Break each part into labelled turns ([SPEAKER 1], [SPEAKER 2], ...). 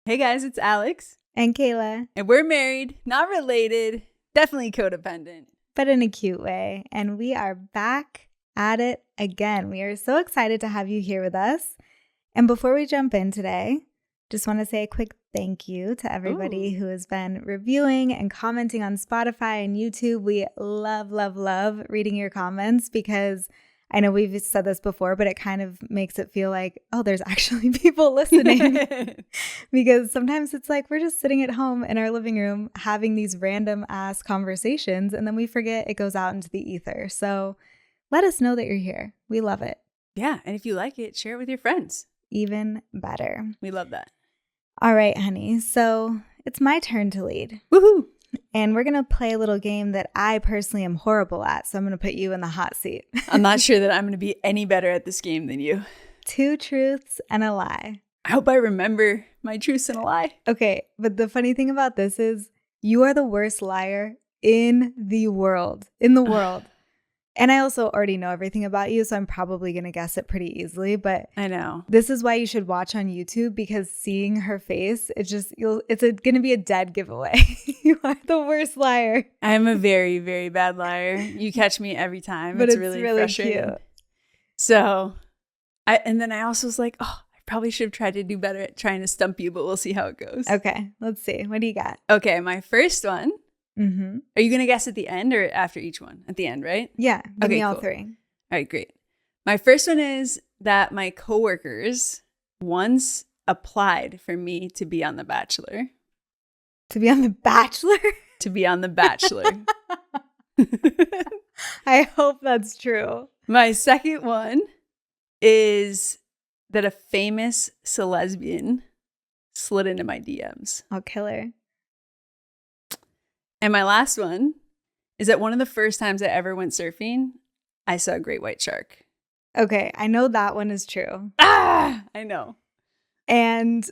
[SPEAKER 1] Hey guys, it's Alex.
[SPEAKER 2] And Kayla.
[SPEAKER 1] And we're married, not related, definitely codependent.
[SPEAKER 2] But in a cute way. And we are back at it again. We are so excited to have you here with us. And before we jump in today, just want to say a quick thank you to everybody who has been reviewing and commenting on Spotify and YouTube. We love, love, love reading your comments because I know we've said this before, but it kind of makes it feel like, oh, there's actually people listening. Because sometimes it's like we're just sitting at home in our living room having these random ass conversations and then we forget it goes out into the ether. So let us know that you're here. We love it.
[SPEAKER 1] Yeah, and if you like it, share it with your friends.
[SPEAKER 2] Even better.
[SPEAKER 1] We love that.
[SPEAKER 2] All right, honey. So it's my turn to lead.
[SPEAKER 1] Woohoo!
[SPEAKER 2] And we're going to play a little game that I personally am horrible at. So I'm going to put you in the hot seat.
[SPEAKER 1] I'm not sure that I'm going to be any better at this game than you.
[SPEAKER 2] 2 truths and a lie.
[SPEAKER 1] I hope I remember my truths and a lie.
[SPEAKER 2] Okay, but the funny thing about this is you are the worst liar in the world. And I also already know everything about you, so I'm probably going to guess it pretty easily. But
[SPEAKER 1] I know.
[SPEAKER 2] This is why you should watch on YouTube, because seeing her face, it's going to be a dead giveaway. You are the worst liar.
[SPEAKER 1] I'm a very, very bad liar. You catch me every time.
[SPEAKER 2] But it's
[SPEAKER 1] really
[SPEAKER 2] frustrating.
[SPEAKER 1] Cute. So, and then I also was like, oh, I probably should have tried to do better at trying to stump you, but we'll see how it goes.
[SPEAKER 2] Okay, let's see. What do you got?
[SPEAKER 1] Okay, my first one.
[SPEAKER 2] Mm-hmm.
[SPEAKER 1] Are you going to guess at the end or after each one? At the end, right?
[SPEAKER 2] Yeah. Give me all
[SPEAKER 1] cool.
[SPEAKER 2] 3.
[SPEAKER 1] All right, great. My first one is that my coworkers once applied for me to be on The Bachelor.
[SPEAKER 2] To be on The Bachelor?
[SPEAKER 1] To be on The Bachelor.
[SPEAKER 2] I hope that's true.
[SPEAKER 1] My second one is that a famous celesbian slid into my DMs.
[SPEAKER 2] I'll kill her.
[SPEAKER 1] And my last one is that one of the first times I ever went surfing, I saw a great white shark.
[SPEAKER 2] Okay, I know that one is true.
[SPEAKER 1] I know.
[SPEAKER 2] And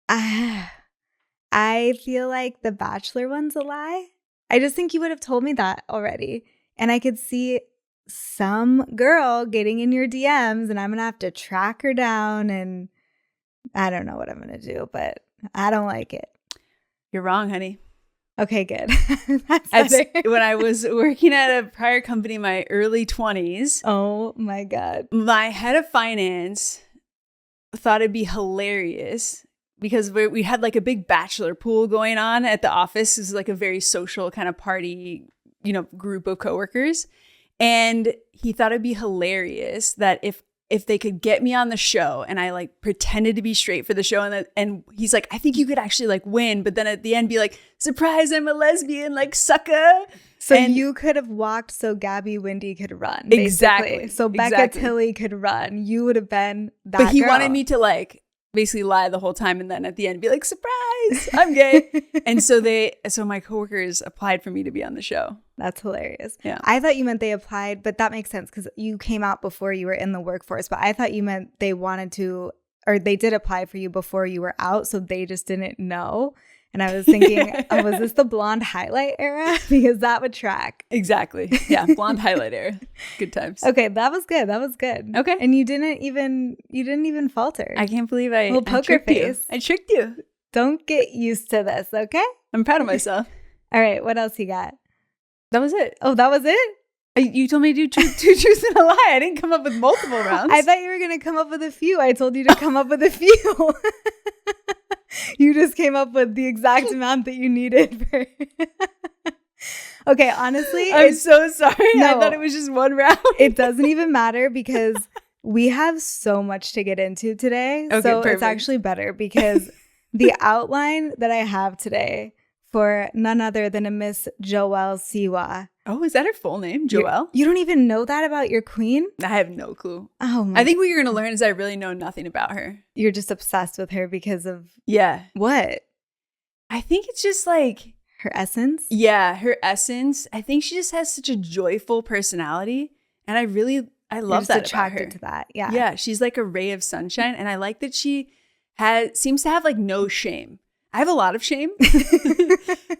[SPEAKER 2] I feel like the Bachelor one's a lie. I just think you would have told me that already. And I could see some girl getting in your DMs and I'm going to have to track her down and I don't know what I'm going to do, but I don't like it.
[SPEAKER 1] You're wrong, honey.
[SPEAKER 2] Okay, good.
[SPEAKER 1] When I was working at a prior company in my early 20s.
[SPEAKER 2] Oh my God.
[SPEAKER 1] My head of finance thought it'd be hilarious because we had like a big bachelor pool going on at the office. It was like a very social kind of party, group of coworkers. And he thought it'd be hilarious that if they could get me on the show and I like pretended to be straight for the show and he's like, I think you could actually like win, but then at the end be like, surprise, I'm a lesbian, like sucker.
[SPEAKER 2] So you could have walked so Gabby Wendy could run. Basically.
[SPEAKER 1] Exactly.
[SPEAKER 2] So Becca Tilly could run. You would have been that
[SPEAKER 1] But he
[SPEAKER 2] girl.
[SPEAKER 1] wanted me to like basically lie the whole time and then at the end be like, surprise, I'm gay. And so my coworkers applied for me to be on the show.
[SPEAKER 2] That's hilarious.
[SPEAKER 1] Yeah.
[SPEAKER 2] I thought you meant they applied, but that makes sense because you came out before you were in the workforce. But I thought you meant they wanted to, or they did apply for you before you were out. So they just didn't know. And I was thinking, oh, was this the blonde highlight era? Because that would track.
[SPEAKER 1] Exactly. Yeah. Blonde highlight era. Good times.
[SPEAKER 2] Okay. That was good. Okay. And you didn't even falter.
[SPEAKER 1] I can't believe I
[SPEAKER 2] poker face.
[SPEAKER 1] I tricked you.
[SPEAKER 2] Don't get used to this. Okay.
[SPEAKER 1] I'm proud of myself.
[SPEAKER 2] All right. What else you got?
[SPEAKER 1] That was it.
[SPEAKER 2] Oh, that was it?
[SPEAKER 1] You told me to do two truths and a lie. I didn't come up with multiple rounds.
[SPEAKER 2] I thought you were going to come up with a few. I told you to come up with a few. You just came up with the exact amount that you needed. Okay, honestly.
[SPEAKER 1] I'm so sorry.
[SPEAKER 2] No,
[SPEAKER 1] I thought it was just one round.
[SPEAKER 2] It doesn't even matter because we have so much to get into today.
[SPEAKER 1] Okay,
[SPEAKER 2] so
[SPEAKER 1] perfect.
[SPEAKER 2] It's actually better because the outline that I have today for none other than a Miss Jojo Siwa.
[SPEAKER 1] Oh, is that her full name? Joelle?
[SPEAKER 2] You don't even know that about your queen?
[SPEAKER 1] I have no clue.
[SPEAKER 2] Oh my.
[SPEAKER 1] I think what you're going to learn is I really know nothing about her.
[SPEAKER 2] You're just obsessed with her because of...
[SPEAKER 1] Yeah.
[SPEAKER 2] What?
[SPEAKER 1] I think it's just like...
[SPEAKER 2] Her essence?
[SPEAKER 1] Yeah, her essence. I think she just has such a joyful personality. And I love
[SPEAKER 2] You're just
[SPEAKER 1] that
[SPEAKER 2] attracted
[SPEAKER 1] about her.
[SPEAKER 2] to that. Yeah.
[SPEAKER 1] Yeah, she's like a ray of sunshine. And I like that she seems to have like no shame. I have a lot of shame.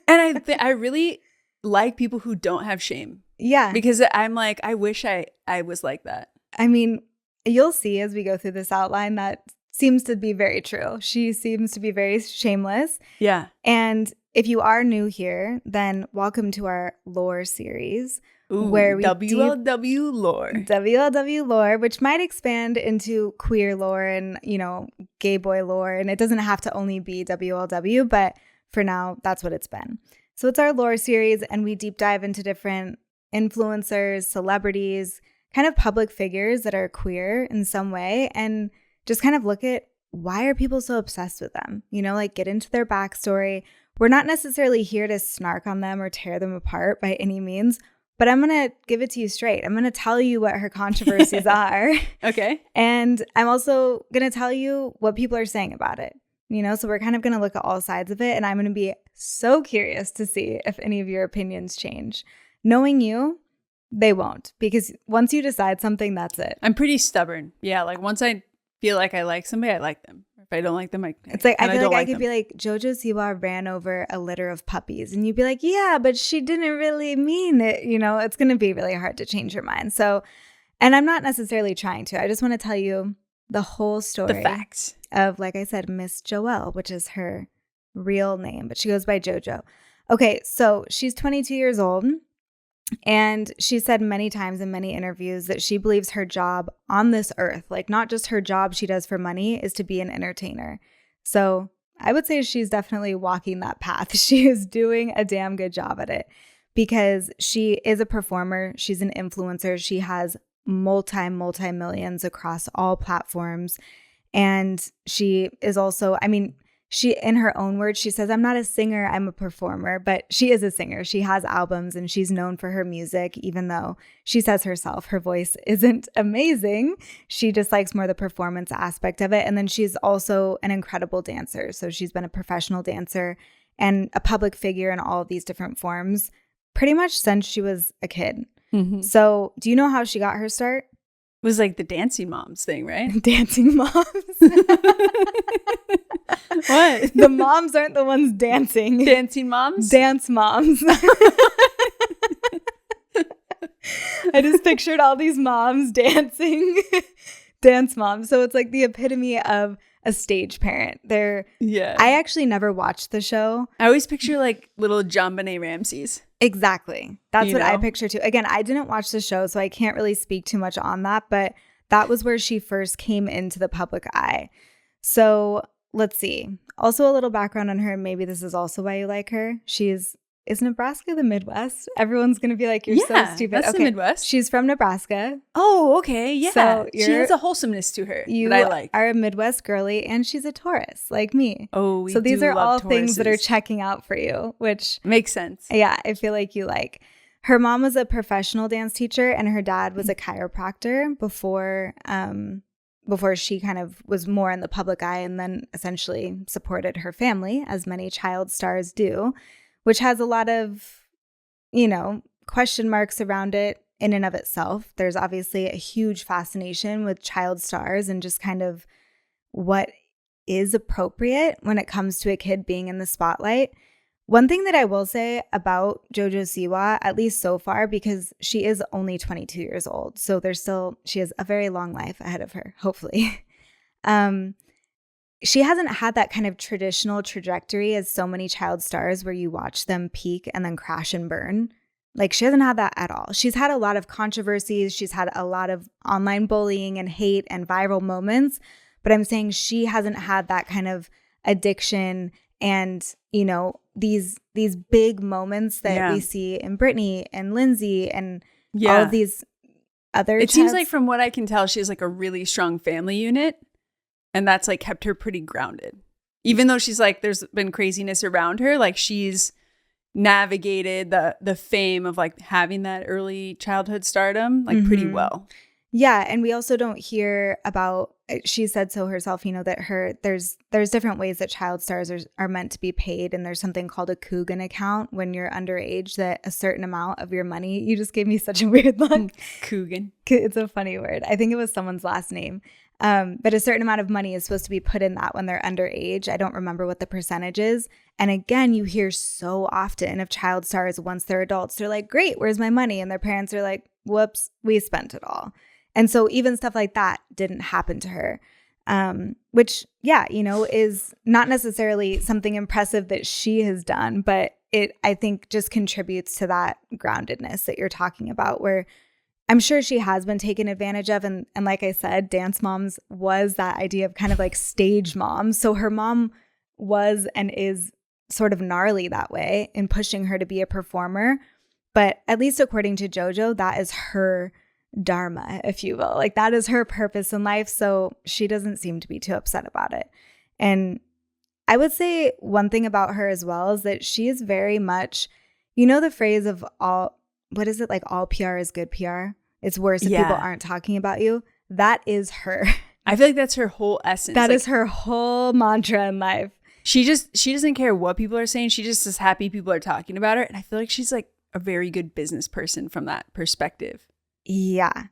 [SPEAKER 1] And I really like people who don't have shame.
[SPEAKER 2] Yeah.
[SPEAKER 1] Because I'm like, I wish I was like that.
[SPEAKER 2] I mean, you'll see as we go through this outline that seems to be very true. She seems to be very shameless.
[SPEAKER 1] Yeah.
[SPEAKER 2] And if you are new here, then welcome to our lore series.
[SPEAKER 1] Ooh,
[SPEAKER 2] where we
[SPEAKER 1] WLW lore.
[SPEAKER 2] WLW lore, which might expand into queer lore and, you know, gay boy lore. And it doesn't have to only be WLW, but for now, that's what it's been. So it's our lore series, and we deep dive into different influencers, celebrities, kind of public figures that are queer in some way, and just kind of look at why are people so obsessed with them? You know, like get into their backstory. We're not necessarily here to snark on them or tear them apart by any means. But I'm going to give it to you straight. I'm going to tell you what her controversies are.
[SPEAKER 1] Okay.
[SPEAKER 2] And I'm also going to tell you what people are saying about it. You know, so we're kind of going to look at all sides of it. And I'm going to be so curious to see if any of your opinions change. Knowing you, they won't. Because once you decide something, that's it.
[SPEAKER 1] I'm pretty stubborn. Yeah, like once I feel like I like somebody, I like them. If I don't like them,
[SPEAKER 2] it's like I feel like I could be like, Jojo Siwa ran over a litter of puppies, and you'd be like, yeah, but she didn't really mean it. You know, it's going to be really hard to change your mind. So, and I'm not necessarily trying to. I just want to tell you the whole story,
[SPEAKER 1] the facts
[SPEAKER 2] of, like I said, Miss Joelle, which is her real name, but she goes by Jojo. Okay, so she's 22 years old. And she said many times in many interviews that she believes her job on this earth, like not just her job she does for money, is to be an entertainer. So I would say she's definitely walking that path. She is doing a damn good job at it because she is a performer. She's an influencer. She has multi-millions across all platforms. And she is also, I mean, she, in her own words, she says, I'm not a singer, I'm a performer, but she is a singer. She has albums and she's known for her music, even though she says herself her voice isn't amazing. She just likes more the performance aspect of it. And then she's also an incredible dancer. So she's been a professional dancer and a public figure in all of these different forms pretty much since she was a kid. Mm-hmm. So do you know how she got her start?
[SPEAKER 1] It was like the Dancing Moms thing, right?
[SPEAKER 2] Dancing Moms.
[SPEAKER 1] What?
[SPEAKER 2] The moms aren't the ones dancing.
[SPEAKER 1] Dancing Moms?
[SPEAKER 2] Dance moms. I just pictured all these moms dancing. Dance moms. So it's like the epitome of a stage parent.
[SPEAKER 1] Yeah.
[SPEAKER 2] I actually never watched the show.
[SPEAKER 1] I always picture like little JonBenet Ramseys.
[SPEAKER 2] Exactly. That's what I picture too. Again, I didn't watch the show, so I can't really speak too much on that, but that was where she first came into the public eye. So let's see. Also a little background on her. Maybe this is also why you like her. Is Nebraska the Midwest? Everyone's going to be like, you're so stupid.
[SPEAKER 1] That's the Midwest.
[SPEAKER 2] She's from Nebraska.
[SPEAKER 1] Oh, okay. Yeah.
[SPEAKER 2] So
[SPEAKER 1] she has a wholesomeness to her
[SPEAKER 2] that
[SPEAKER 1] I like.
[SPEAKER 2] Are a Midwest girly, and she's a Taurus like me.
[SPEAKER 1] Oh,
[SPEAKER 2] so these are all
[SPEAKER 1] Tauruses.
[SPEAKER 2] things that are checking out for you, which
[SPEAKER 1] makes sense.
[SPEAKER 2] Yeah, I feel like you like. Her mom was a professional dance teacher, and her dad was a chiropractor before she kind of was more in the public eye, and then essentially supported her family, as many child stars do, which has a lot of, question marks around it in and of itself. There's obviously a huge fascination with child stars and just kind of what is appropriate when it comes to a kid being in the spotlight. One thing that I will say about Jojo Siwa, at least so far, because she is only 22 years old, so she has a very long life ahead of her, hopefully. She hasn't had that kind of traditional trajectory as so many child stars where you watch them peak and then crash and burn. Like, she hasn't had that at all. She's had a lot of controversies. She's had a lot of online bullying and hate and viral moments. But I'm saying she hasn't had that kind of addiction and, these big moments that we see in Britney and Lindsay and all of these other
[SPEAKER 1] It seems like, from what I can tell, she has like a really strong family unit. And that's like kept her pretty grounded. Even though she's like, there's been craziness around her, like she's navigated the fame of like having that early childhood stardom like pretty well.
[SPEAKER 2] Yeah. And we also don't hear about, she said so herself, that there's different ways that child stars are meant to be paid. And there's something called a Coogan account when you're underage, that a certain amount of your money, you just gave me such a weird look.
[SPEAKER 1] Coogan.
[SPEAKER 2] It's a funny word. I think it was someone's last name. But a certain amount of money is supposed to be put in that when they're underage. I don't remember what the percentage is. And again, you hear so often of child stars once they're adults, they're like, great, where's my money? And their parents are like, whoops, we spent it all. And so even stuff like that didn't happen to her. which, yeah, you know, is not necessarily something impressive that she has done, but it, I think, just contributes to that groundedness that you're talking about, where I'm sure she has been taken advantage of. And like I said, Dance Moms was that idea of kind of like stage moms. So her mom was and is sort of gnarly that way in pushing her to be a performer. But at least according to JoJo, that is her dharma, if you will. Like that is her purpose in life. So she doesn't seem to be too upset about it. And I would say one thing about her as well is that she is very much, you know, the phrase of all, what is it? Like all PR is good PR. It's worse if people aren't talking about you. That is her.
[SPEAKER 1] I feel like that's her whole essence.
[SPEAKER 2] That is her whole mantra in life.
[SPEAKER 1] She doesn't care what people are saying. She just is happy people are talking about her. And I feel like she's like a very good business person from that perspective.
[SPEAKER 2] Yeah.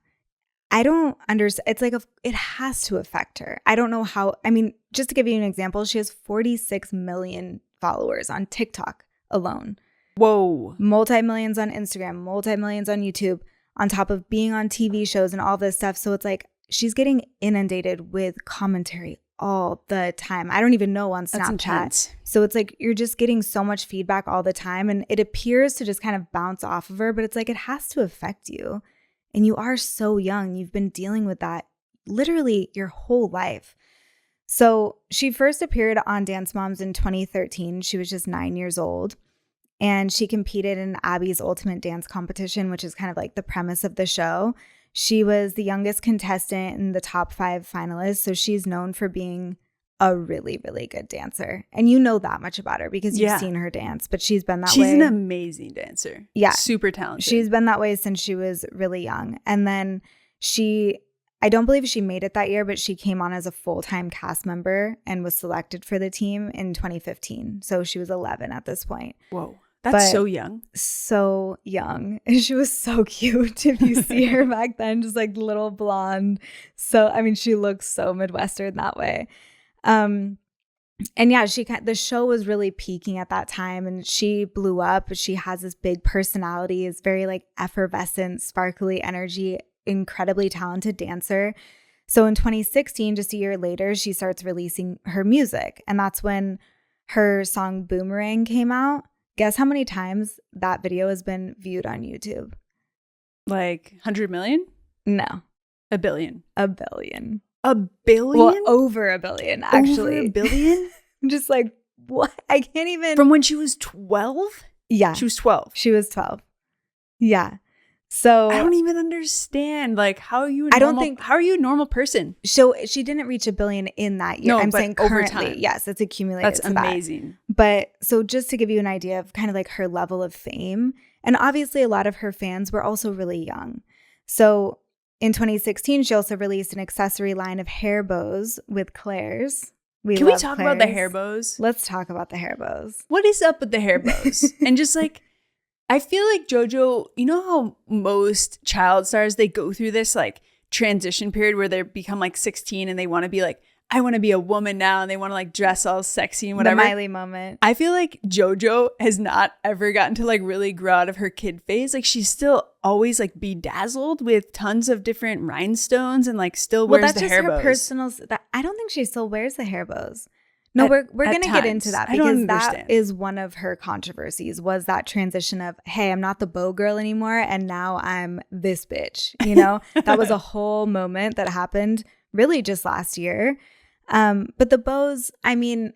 [SPEAKER 2] I don't understand. It's like it has to affect her. I don't know how. I mean, just to give you an example, she has 46 million followers on TikTok alone.
[SPEAKER 1] Whoa.
[SPEAKER 2] Multi-millions on Instagram, multi-millions on YouTube, on top of being on TV shows and all this stuff. So it's like she's getting inundated with commentary all the time. I don't even know on Snapchat. So it's like you're just getting so much feedback all the time. And it appears to just kind of bounce off of her. But it's like it has to affect you. And you are so young. You've been dealing with that literally your whole life. So she first appeared on Dance Moms in 2013. She was just 9 years old. And she competed in Abby's Ultimate Dance Competition, which is kind of like the premise of the show. She was the youngest contestant in the top 5 finalists. So she's known for being a really, really good dancer. And you know that much about her because you've seen her dance, but she's been that way.
[SPEAKER 1] She's an amazing dancer.
[SPEAKER 2] Yeah.
[SPEAKER 1] Super talented.
[SPEAKER 2] She's been that way since she was really young. And then I don't believe she made it that year, but she came on as a full-time cast member and was selected for the team in 2015. So she was 11 at this point.
[SPEAKER 1] Whoa. That's so young.
[SPEAKER 2] So young. And she was so cute. If you see her back then, just like little blonde. So, I mean, she looks so Midwestern that way. And yeah, the show was really peaking at that time and she blew up. She has this big personality, is very like effervescent, sparkly energy, incredibly talented dancer. So in 2016, just a year later, she starts releasing her music. And that's when her song Boomerang came out. Guess how many times that video has been viewed on YouTube?
[SPEAKER 1] Like 100 million?
[SPEAKER 2] No.
[SPEAKER 1] A billion.
[SPEAKER 2] A billion.
[SPEAKER 1] A billion?
[SPEAKER 2] Well, over a billion, actually.
[SPEAKER 1] Over a billion?
[SPEAKER 2] I'm just like, what? I can't even.
[SPEAKER 1] From when she was 12?
[SPEAKER 2] Yeah.
[SPEAKER 1] She was 12.
[SPEAKER 2] She was 12. Yeah. So
[SPEAKER 1] I don't even understand. Like, how are you a normal person?
[SPEAKER 2] So she didn't reach a billion in that year.
[SPEAKER 1] No,
[SPEAKER 2] I'm
[SPEAKER 1] but
[SPEAKER 2] saying
[SPEAKER 1] over
[SPEAKER 2] currently,
[SPEAKER 1] time.
[SPEAKER 2] yes, it's accumulated.
[SPEAKER 1] That's amazing.
[SPEAKER 2] But so just to give you an idea of kind of like her level of fame, and obviously a lot of her fans were also really young. So in 2016, she also released an accessory line of hair bows with Claire's.
[SPEAKER 1] Can we talk about the hair bows?
[SPEAKER 2] Let's talk about the hair bows.
[SPEAKER 1] What is up with the hair bows? And just like, I feel like JoJo, you know how most child stars, they go through this like transition period where they become like 16 and they want to be like, I want to be a woman now, and they want to like dress all sexy and whatever.
[SPEAKER 2] The Miley moment.
[SPEAKER 1] I feel like JoJo has not ever gotten to like really grow out of her kid phase. Like she's still always like bedazzled with tons of different rhinestones and like still wears the hair bows.
[SPEAKER 2] Well, that's just her personal. I don't think she still wears the hair bows. No, we're going to get into that because that is one of her controversies, was that transition of, hey, I'm not the bow girl anymore and now I'm this bitch, you know? That was a whole moment that happened really just last year. But the bows, I mean,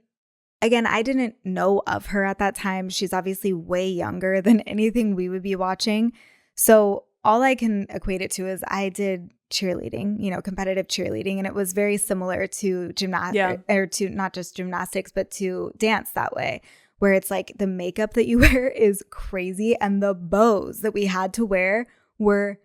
[SPEAKER 2] again, I didn't know of her at that time. She's obviously way younger than anything we would be watching. So all I can equate it to is I did cheerleading, you know, competitive cheerleading. And it was very similar to gymnastics, or to not just gymnastics, but to dance that way, where it's like the makeup that you wear is crazy. And the bows that we had to wear were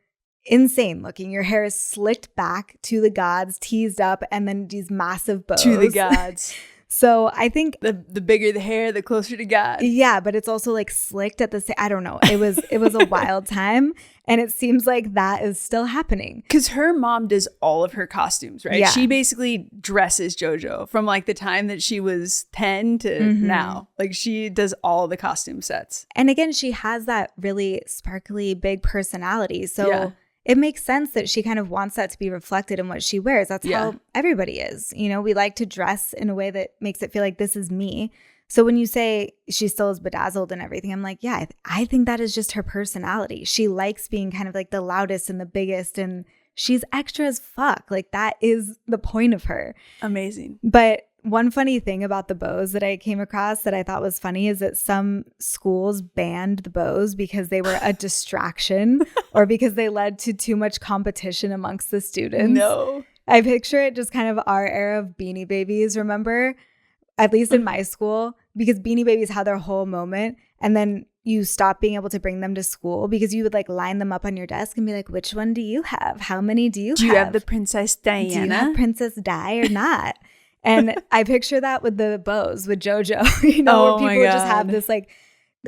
[SPEAKER 2] insane looking. Your hair is slicked back to the gods, teased up, and then these massive bows.
[SPEAKER 1] To the gods.
[SPEAKER 2] So I think
[SPEAKER 1] the bigger the hair, the closer to God.
[SPEAKER 2] Yeah, but it's also like slicked at the same. I don't know. It was a wild time, and it seems like that is still happening.
[SPEAKER 1] Because her mom does all of her costumes, right?
[SPEAKER 2] Yeah.
[SPEAKER 1] She basically dresses JoJo from like the time that she was 10 to now. Like she does all the costume sets.
[SPEAKER 2] And again, she has that really sparkly, big personality. So it makes sense that she kind of wants that to be reflected in what she wears. That's how everybody is. You know, we like to dress in a way that makes it feel like this is me. So when you say she still is bedazzled and everything, I'm like, yeah, I think that is just her personality. She likes being kind of like the loudest and the biggest, and she's extra as fuck. Like, that is the point of her.
[SPEAKER 1] Amazing.
[SPEAKER 2] But one funny thing about the bows that I came across that I thought was funny is that some schools banned the bows because they were a distraction or because they led to too much competition amongst the students.
[SPEAKER 1] No.
[SPEAKER 2] I picture it just kind of our era of Beanie Babies, remember? At least in my school, because Beanie Babies had their whole moment, and then you stopped being able to bring them to school because you would like line them up on your desk and be like, which one do you have? How many do you have?
[SPEAKER 1] Do you have the Princess Diana?
[SPEAKER 2] Do you have Princess Di or not? And I picture that with the bows with JoJo, you know, where people would just have this like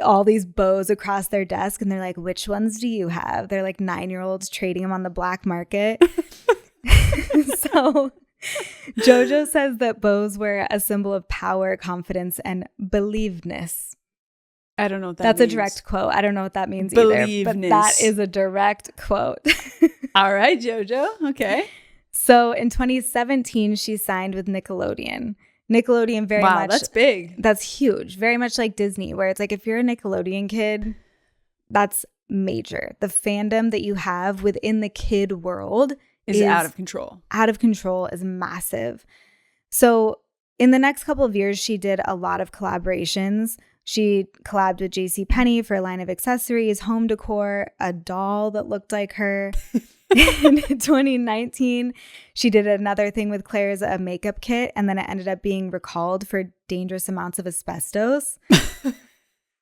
[SPEAKER 2] all these bows across their desk and they're like, which ones do you have? They're like 9-year-olds trading them on the black market. So JoJo says that bows were a symbol of power, confidence, and believedness.
[SPEAKER 1] I don't know what
[SPEAKER 2] That's
[SPEAKER 1] means.
[SPEAKER 2] A direct quote. I don't know what that means either, but that is a direct quote.
[SPEAKER 1] All right, JoJo. Okay.
[SPEAKER 2] So in 2017, she signed with Nickelodeon. Nickelodeon very much. Wow,
[SPEAKER 1] that's big.
[SPEAKER 2] That's huge. Very much like Disney, where it's like if you're a Nickelodeon kid, that's major. The fandom that you have within the kid world is
[SPEAKER 1] out of control.
[SPEAKER 2] Out of control is massive. So in the next couple of years, she did a lot of collaborations. She collabed with JCPenney for a line of accessories, home decor, a doll that looked like her. In 2019, she did another thing with Claire's, a makeup kit, and then it ended up being recalled for dangerous amounts of asbestos.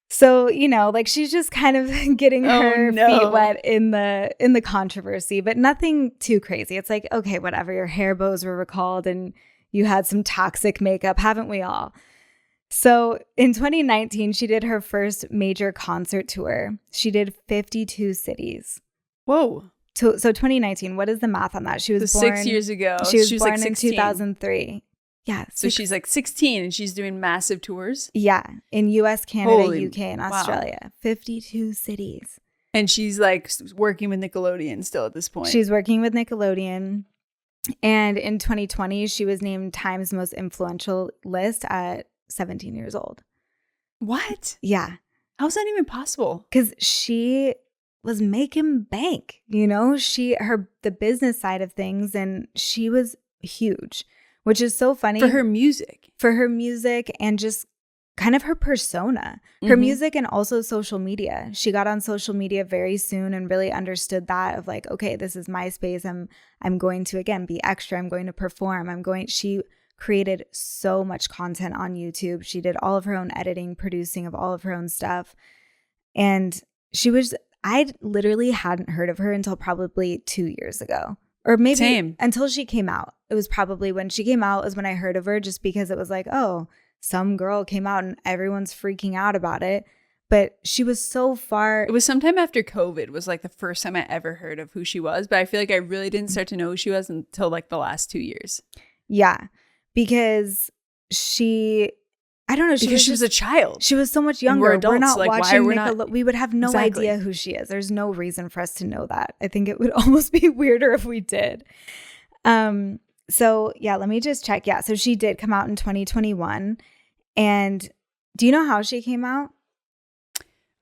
[SPEAKER 2] So, you know, like she's just kind of getting her feet wet in the controversy, but nothing too crazy. It's like, okay, whatever, your hair bows were recalled and you had some toxic makeup, haven't we all? So in 2019, she did her first major concert tour. She did 52 cities.
[SPEAKER 1] Whoa.
[SPEAKER 2] So 2019, what is the math on that? She was born
[SPEAKER 1] 6 years ago.
[SPEAKER 2] She was born
[SPEAKER 1] like
[SPEAKER 2] in 2003. Yeah.
[SPEAKER 1] So she's like 16 and she's doing massive tours?
[SPEAKER 2] Yeah. In US, Canada, UK, and Australia. Wow. 52 cities.
[SPEAKER 1] And she's like working with Nickelodeon still at this point.
[SPEAKER 2] She's working with Nickelodeon. And in 2020, she was named Time's most influential list at 17 years old.
[SPEAKER 1] What?
[SPEAKER 2] Yeah.
[SPEAKER 1] How's that even possible?
[SPEAKER 2] Because she was making bank, you know, the business side of things, and she was huge, which is so funny.
[SPEAKER 1] For her music
[SPEAKER 2] and just kind of her persona, her music, and also social media. She got on social media very soon and really understood that of like, okay, this is my space. I'm going to, again, be extra. I'm going to perform. She created so much content on YouTube. She did all of her own editing, producing of all of her own stuff. And I literally hadn't heard of her until probably 2 years ago, or maybe until she came out. It was probably when she came out is when I heard of her, just because it was like, oh, some girl came out and everyone's freaking out about it. But she was so far.
[SPEAKER 1] It was sometime after COVID was like the first time I ever heard of who she was. But I feel like I really didn't start to know who she was until like the last 2 years.
[SPEAKER 2] Yeah, because I don't know.
[SPEAKER 1] She was a child.
[SPEAKER 2] She was so much younger.
[SPEAKER 1] We're adults.
[SPEAKER 2] We're not
[SPEAKER 1] like,
[SPEAKER 2] watching
[SPEAKER 1] Nickelodeon.
[SPEAKER 2] We would have no idea who she is. There's no reason for us to know that. I think it would almost be weirder if we did. So yeah, let me just check. Yeah, so she did come out in 2021. And do you know how she came out?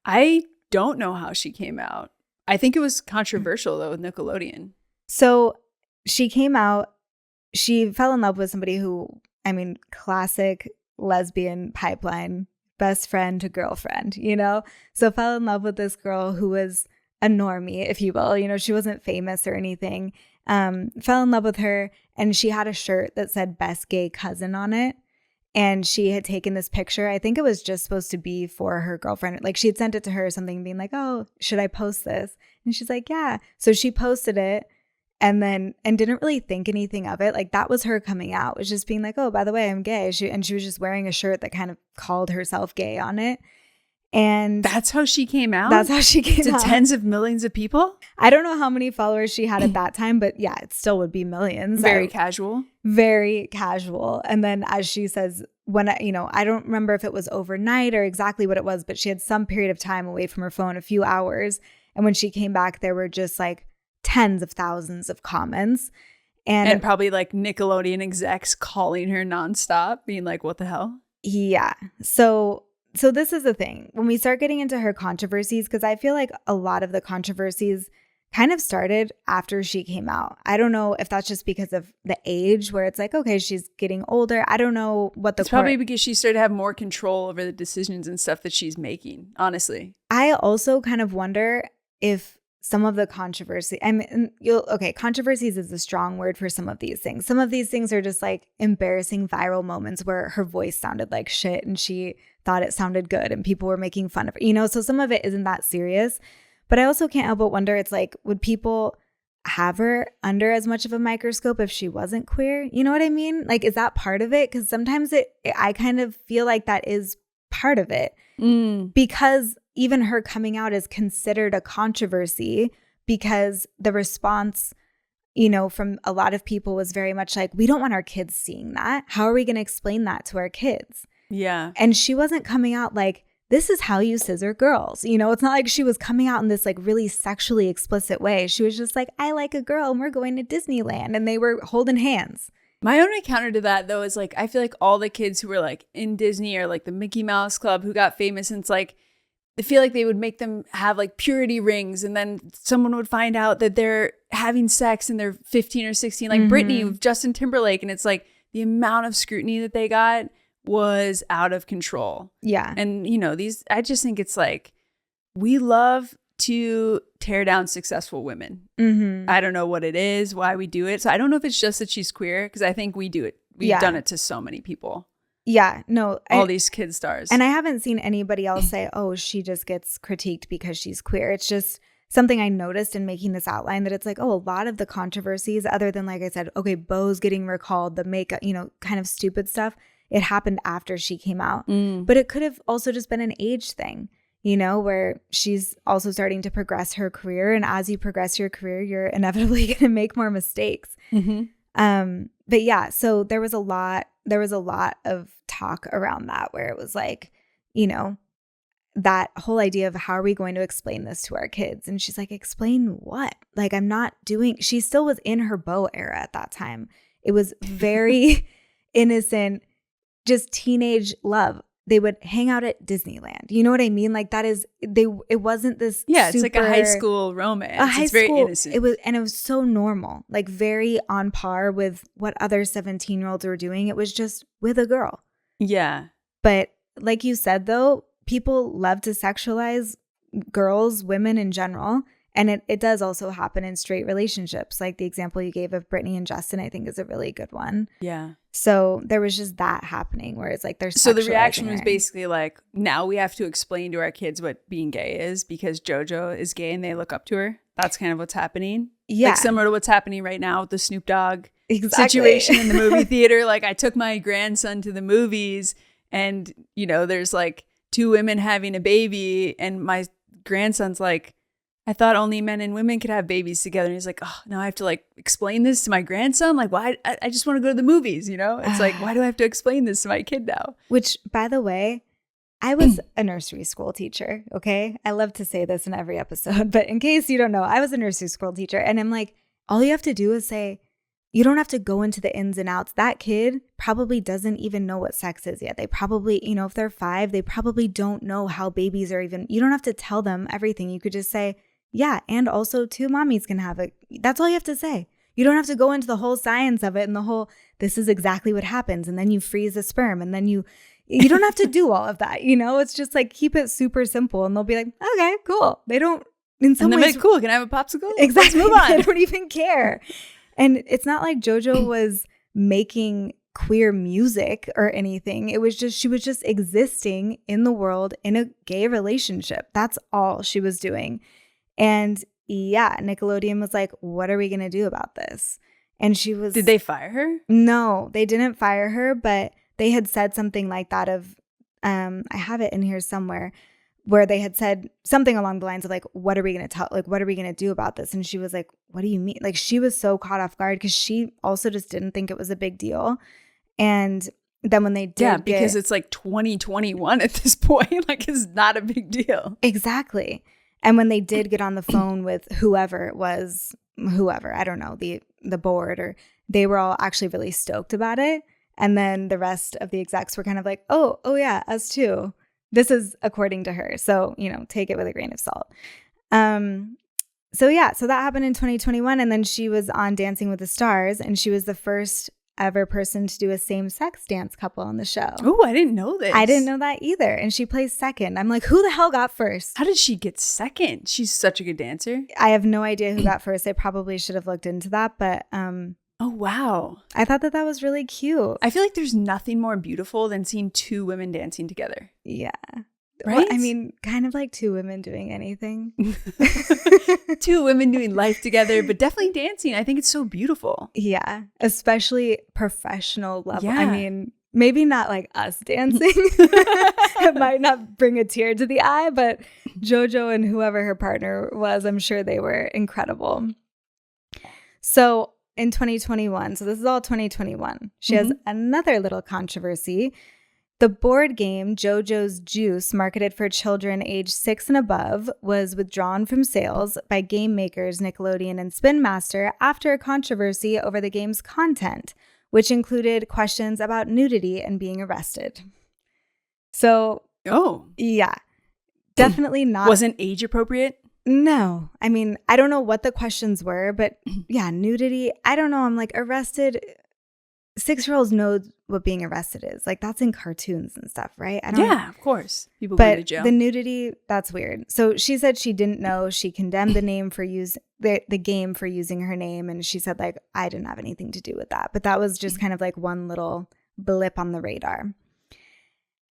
[SPEAKER 1] I don't know how she came out. I think it was controversial though with Nickelodeon.
[SPEAKER 2] So she came out. She fell in love with somebody who, I mean, classic lesbian pipeline, best friend to girlfriend, you know? So fell in love with this girl who was a normie, if you will. You know, she wasn't famous or anything. Fell in love with her, and she had a shirt that said best gay cousin on it. And she had taken this picture. I think it was just supposed to be for her girlfriend. Like she had sent it to her or something, being like, oh, should I post this? And she's like, yeah. So she posted it. And didn't really think anything of it. Like that was her coming out, was just being like, oh, by the way, I'm gay. She was just wearing a shirt that kind of called herself gay on it. And
[SPEAKER 1] that's how she came out?
[SPEAKER 2] That's how she came out.
[SPEAKER 1] To tens of millions of people?
[SPEAKER 2] I don't know how many followers she had at that time, but yeah, it still would be millions.
[SPEAKER 1] Very casual.
[SPEAKER 2] Very casual. And then as she says, I don't remember if it was overnight or exactly what it was, but she had some period of time away from her phone, a few hours. And when she came back, there were just like tens of thousands of comments.
[SPEAKER 1] And probably like Nickelodeon execs calling her nonstop, being like, what the hell?
[SPEAKER 2] Yeah. So this is the thing. When we start getting into her controversies, because I feel like a lot of the controversies kind of started after she came out. I don't know if that's just because of the age where it's like, okay, she's getting older. I don't know what
[SPEAKER 1] It's probably because she started to have more control over the decisions and stuff that she's making, honestly.
[SPEAKER 2] I also kind of wonder if some of the controversy, controversies is a strong word for some of these things. Some of these things are just like embarrassing viral moments where her voice sounded like shit and she thought it sounded good and people were making fun of her, so some of it isn't that serious. But I also can't help but wonder, it's like, would people have her under as much of a microscope if she wasn't queer? You know what I mean? Like, is that part of it? Because sometimes I kind of feel like that is part of it. Because even her coming out is considered a controversy because the response, from a lot of people was very much like, we don't want our kids seeing that. How are we going to explain that to our kids?
[SPEAKER 1] Yeah.
[SPEAKER 2] And she wasn't coming out like, this is how you scissor girls. It's not like she was coming out in this like really sexually explicit way. She was just like, I like a girl and we're going to Disneyland, and they were holding hands.
[SPEAKER 1] My only counter to that, though, is like, I feel like all the kids who were like in Disney or like the Mickey Mouse Club who got famous, and it's like, I feel like they would make them have like purity rings, and then someone would find out that they're having sex and they're 15 or 16, like Britney with Justin Timberlake. And it's like the amount of scrutiny that they got was out of control.
[SPEAKER 2] Yeah.
[SPEAKER 1] And, I just think it's like, we love to tear down successful women. I don't know what it is, why we do it. So I don't know if it's just that she's queer, because I think we do it. We've done it to so many people.
[SPEAKER 2] Yeah, no.
[SPEAKER 1] All these kid stars.
[SPEAKER 2] And I haven't seen anybody else say, oh, she just gets critiqued because she's queer. It's just something I noticed in making this outline, that it's like, oh, a lot of the controversies, other than, like I said, okay, Bo's getting recalled, the makeup, kind of stupid stuff, it happened after she came out. But it could have also just been an age thing, where she's also starting to progress her career. And as you progress your career, you're inevitably going to make more mistakes. But yeah, so there was a lot of talk around that, where it was like, that whole idea of, how are we going to explain this to our kids? And she's like, explain what? Like, she still was in her Bo era at that time. It was very innocent, just teenage love. They would hang out at Disneyland. You know what I mean? Like, it wasn't this
[SPEAKER 1] it's like a high school romance. It's very innocent.
[SPEAKER 2] It was so normal, like very on par with what other 17-year-olds were doing. It was just with a girl.
[SPEAKER 1] Yeah.
[SPEAKER 2] But like you said, though, people love to sexualize girls, women in general. And it does also happen in straight relationships. Like the example you gave of Brittany and Justin, I think is a really good one.
[SPEAKER 1] Yeah.
[SPEAKER 2] So there was just that happening, where it's like there's.
[SPEAKER 1] So the reaction was basically like, now we have to explain to our kids what being gay is because JoJo is gay and they look up to her. That's kind of what's happening.
[SPEAKER 2] Yeah.
[SPEAKER 1] Like similar to what's happening right now with the Snoop Dogg situation in the movie theater. Like, I took my grandson to the movies and, there's like two women having a baby, and my grandson's like, I thought only men and women could have babies together. And he's like, oh, now I have to like explain this to my grandson? Like, why? I just want to go to the movies, It's like, why do I have to explain this to my kid now?
[SPEAKER 2] Which, by the way, I was a nursery school teacher, okay? I love to say this in every episode, but in case you don't know, I was a nursery school teacher. And I'm like, all you have to do is say, you don't have to go into the ins and outs. That kid probably doesn't even know what sex is yet. They probably, if they're 5, they probably don't know how babies are even. You don't have to tell them everything. You could just say, yeah, and also 2 mommies can have it. That's all you have to say. You don't have to go into the whole science of it and the whole, this is exactly what happens. And then you freeze the sperm, and then you don't have to do all of that. It's just like, keep it super simple, and they'll be like, okay, cool. They don't, in some ways.
[SPEAKER 1] Like, cool, can I have a popsicle?
[SPEAKER 2] Exactly.
[SPEAKER 1] Let's move on.
[SPEAKER 2] They don't even care. And it's not like JoJo was making queer music or anything. It was just, she was just existing in the world in a gay relationship. That's all she was doing. And yeah, Nickelodeon was like, what are we going to do about this? And she was...
[SPEAKER 1] Did they fire her?
[SPEAKER 2] No, they didn't fire her, but they had said something like that of, I have it in here somewhere, where they had said something along the lines of like, what are we going to tell? Like, what are we going to do about this? And she was like, what do you mean? Like, she was so caught off guard because she also just didn't think it was a big deal. And then when they did...
[SPEAKER 1] Yeah, because it's like 2021 at this point. Like, it's not a big deal.
[SPEAKER 2] Exactly. And when they did get on the phone with whoever it was, whoever, I don't know, the board, or they were all actually really stoked about it. And then the rest of the execs were kind of like, oh yeah, us too. This is according to her. So, take it with a grain of salt. So that happened in 2021. And then she was on Dancing with the Stars, and she was the first ever person to do a same-sex dance couple on the show.
[SPEAKER 1] Oh, I didn't know this.
[SPEAKER 2] I didn't know that either. And she placed second. I'm like, who the hell got first?
[SPEAKER 1] How did she get second? She's such a good dancer.
[SPEAKER 2] I have no idea who got first. I probably should have looked into that, but
[SPEAKER 1] oh, wow.
[SPEAKER 2] I thought that was really cute.
[SPEAKER 1] I feel like there's nothing more beautiful than seeing two women dancing together.
[SPEAKER 2] Yeah.
[SPEAKER 1] Right?
[SPEAKER 2] Well, I mean, kind of like two women doing anything.
[SPEAKER 1] Two women doing life together, but definitely dancing. I think it's so beautiful.
[SPEAKER 2] Yeah. Especially professional level.
[SPEAKER 1] Yeah.
[SPEAKER 2] I mean, maybe not like us dancing. It might not bring a tear to the eye, but JoJo and whoever her partner was, I'm sure they were incredible. So in 2021, so this is all 2021, she has another little controversy. The board game JoJo's Juice, marketed for children aged 6 and above, was withdrawn from sales by game makers Nickelodeon and Spin Master after a controversy over the game's content, which included questions about nudity and being arrested. So, yeah, definitely not.
[SPEAKER 1] Wasn't age appropriate?
[SPEAKER 2] No. I mean, I don't know what the questions were, but yeah, nudity. I don't know. I'm like, arrested. 6-year-olds know what being arrested is. Like, that's in cartoons and stuff, right?
[SPEAKER 1] Yeah, of course. People go to jail.
[SPEAKER 2] But the nudity, that's weird. So she said she didn't know. She condemned the name for the game for using her name. And she said, like, I didn't have anything to do with that. But that was just kind of like one little blip on the radar.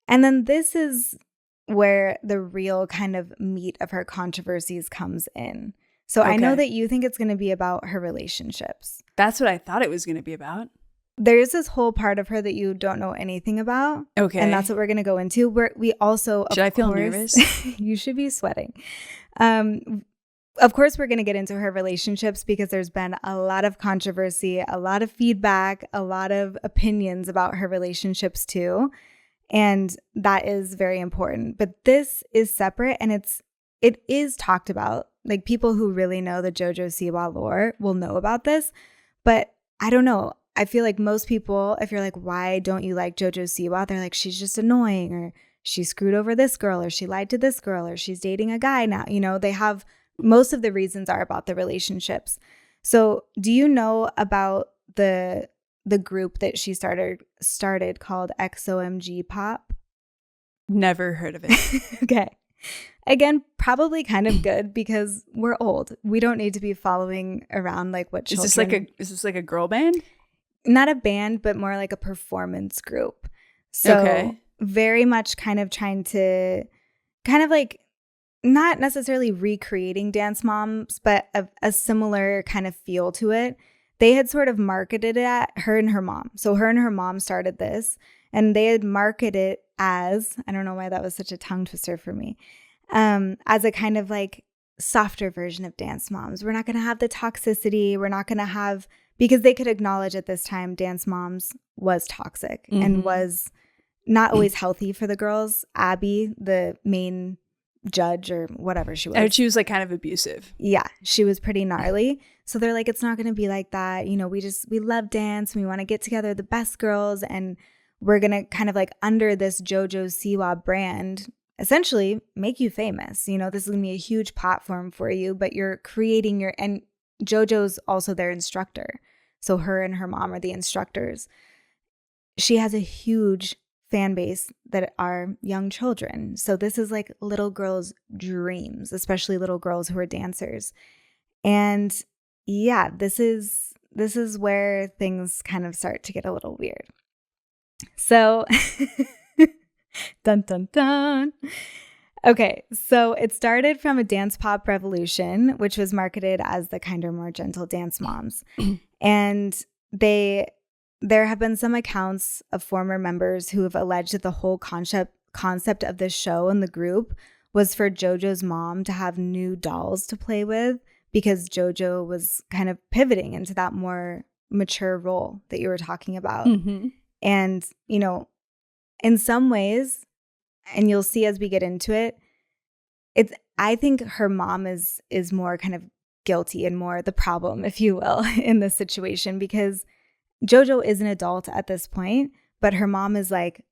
[SPEAKER 2] And then this is where the real kind of meat of her controversies comes in. So I know that you think it's going to be about her relationships.
[SPEAKER 1] That's what I thought it was going to be about.
[SPEAKER 2] There's this whole part of her that you don't know anything about. Okay. And that's what we're going to go into. We also,
[SPEAKER 1] should I feel nervous?
[SPEAKER 2] You should be sweating. Of course, we're going to get into her relationships because there's been a lot of controversy, a lot of feedback, a lot of opinions about her relationships too. And that is very important. But this is separate, and it is talked about. Like, people who really know the Jojo Siwa lore will know about this. But I don't know. I feel like most people, if you're like, why don't you like Jojo Siwa? They're like, she's just annoying, or she screwed over this girl, or she lied to this girl, or she's dating a guy now. They have, most of the reasons are about the relationships. So do you know about the group that she started called XOMG Pop?
[SPEAKER 1] Never heard of it.
[SPEAKER 2] Okay. Again, probably kind of good because we're old. We don't need to be following around like what children.
[SPEAKER 1] Is this like a girl band?
[SPEAKER 2] Not a band, but more like a performance group. So very much kind of trying to kind of like not necessarily recreating Dance Moms, but a similar kind of feel to it. They had sort of marketed it at her and her mom. So her and her mom started this, and they had marketed it as, I don't know why that was such a tongue twister for me, as a kind of like softer version of Dance Moms. We're not going to have the toxicity. We're not going to have, because they could acknowledge at this time Dance Moms was toxic and was not always healthy for the girls. Abby, the main judge or whatever she was.
[SPEAKER 1] And she was like kind of abusive.
[SPEAKER 2] Yeah, she was pretty gnarly. So they're like, it's not going to be like that. We love dance. We want to get together the best girls, and we're going to kind of like under this Jojo Siwa brand, essentially make you famous. This is going to be a huge platform for you, but you're creating and JoJo's also their instructor. So her and her mom are the instructors. She has a huge fan base that are young children. So this is like little girls' dreams, especially little girls who are dancers. And yeah, this is where things kind of start to get a little weird. So dun dun dun. Okay, so it started from a dance pop revolution, which was marketed as the kinder, more gentle Dance Moms. And there have been some accounts of former members who have alleged that the whole concept of this show and the group was for JoJo's mom to have new dolls to play with, because JoJo was kind of pivoting into that more mature role that you were talking about. And, in some ways, and you'll see as we get into it, I think her mom is more kind of guilty and more the problem, if you will, in this situation, because Jojo is an adult at this point, but her mom is like,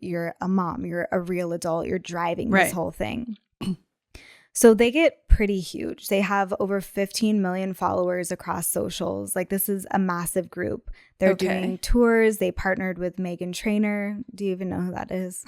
[SPEAKER 2] you're a mom, you're a real adult, you're driving this whole thing. So they get pretty huge. They have over 15 million followers across socials. Like, this is a massive group. They're doing tours. They partnered with Meghan Trainor. Do you even know who that is?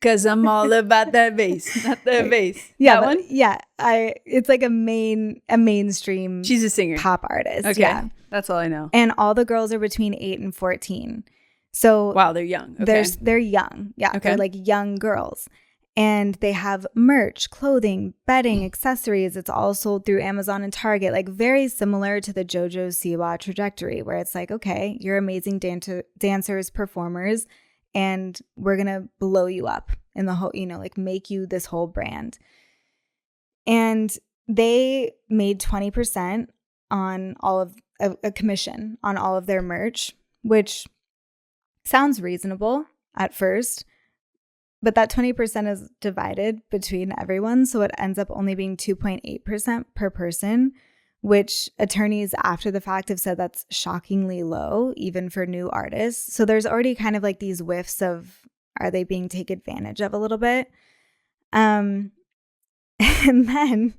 [SPEAKER 1] Because I'm all about that bass, not the bass.
[SPEAKER 2] Yeah,
[SPEAKER 1] that one?
[SPEAKER 2] Yeah. It's like a mainstream.
[SPEAKER 1] She's a singer.
[SPEAKER 2] Pop artist.
[SPEAKER 1] Okay. Yeah. That's all I know.
[SPEAKER 2] And all the girls are between 8 and 14. So
[SPEAKER 1] wow, they're young. Okay.
[SPEAKER 2] They're young. Yeah.
[SPEAKER 1] Okay.
[SPEAKER 2] They're like young girls. And they have merch, clothing, bedding, accessories. It's all sold through Amazon and Target, like very similar to the Jojo Siwa trajectory, where it's like, okay, you're amazing dancers, performers, and we're going to blow you up in the whole, like make you this whole brand. And they made 20% on all of a commission on all of their merch, which sounds reasonable at first. But that 20% is divided between everyone, so it ends up only being 2.8% per person, which attorneys after the fact have said that's shockingly low, even for new artists. So there's already kind of like these whiffs of, are they being taken advantage of a little bit? And then,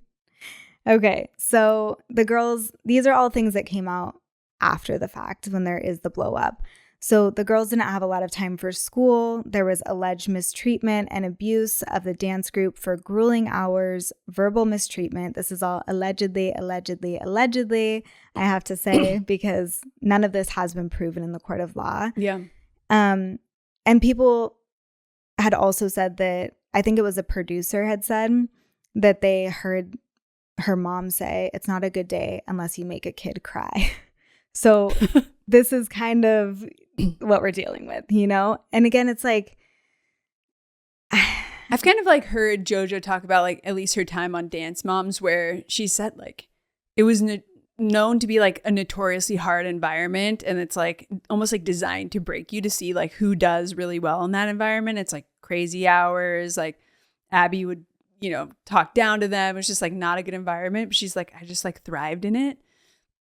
[SPEAKER 2] okay, so the girls, these are all things that came out after the fact when there is the blow up. So the girls didn't have a lot of time for school. There was alleged mistreatment and abuse of the dance group for grueling hours, verbal mistreatment. This is all allegedly, I have to say, because none of this has been proven in the court of law.
[SPEAKER 1] Yeah.
[SPEAKER 2] And people had also said that, I think it was a producer had said that they heard her mom say, it's not a good day unless you make a kid cry. So this is kind of what we're dealing with, And again, it's like,
[SPEAKER 1] I've kind of like heard Jojo talk about like at least her time on Dance Moms, where she said like it was known to be like a notoriously hard environment, and it's like almost like designed to break you to see like who does really well in that environment. It's like crazy hours. Like Abby would, talk down to them. It's just like not a good environment. But she's like, I just like thrived in it.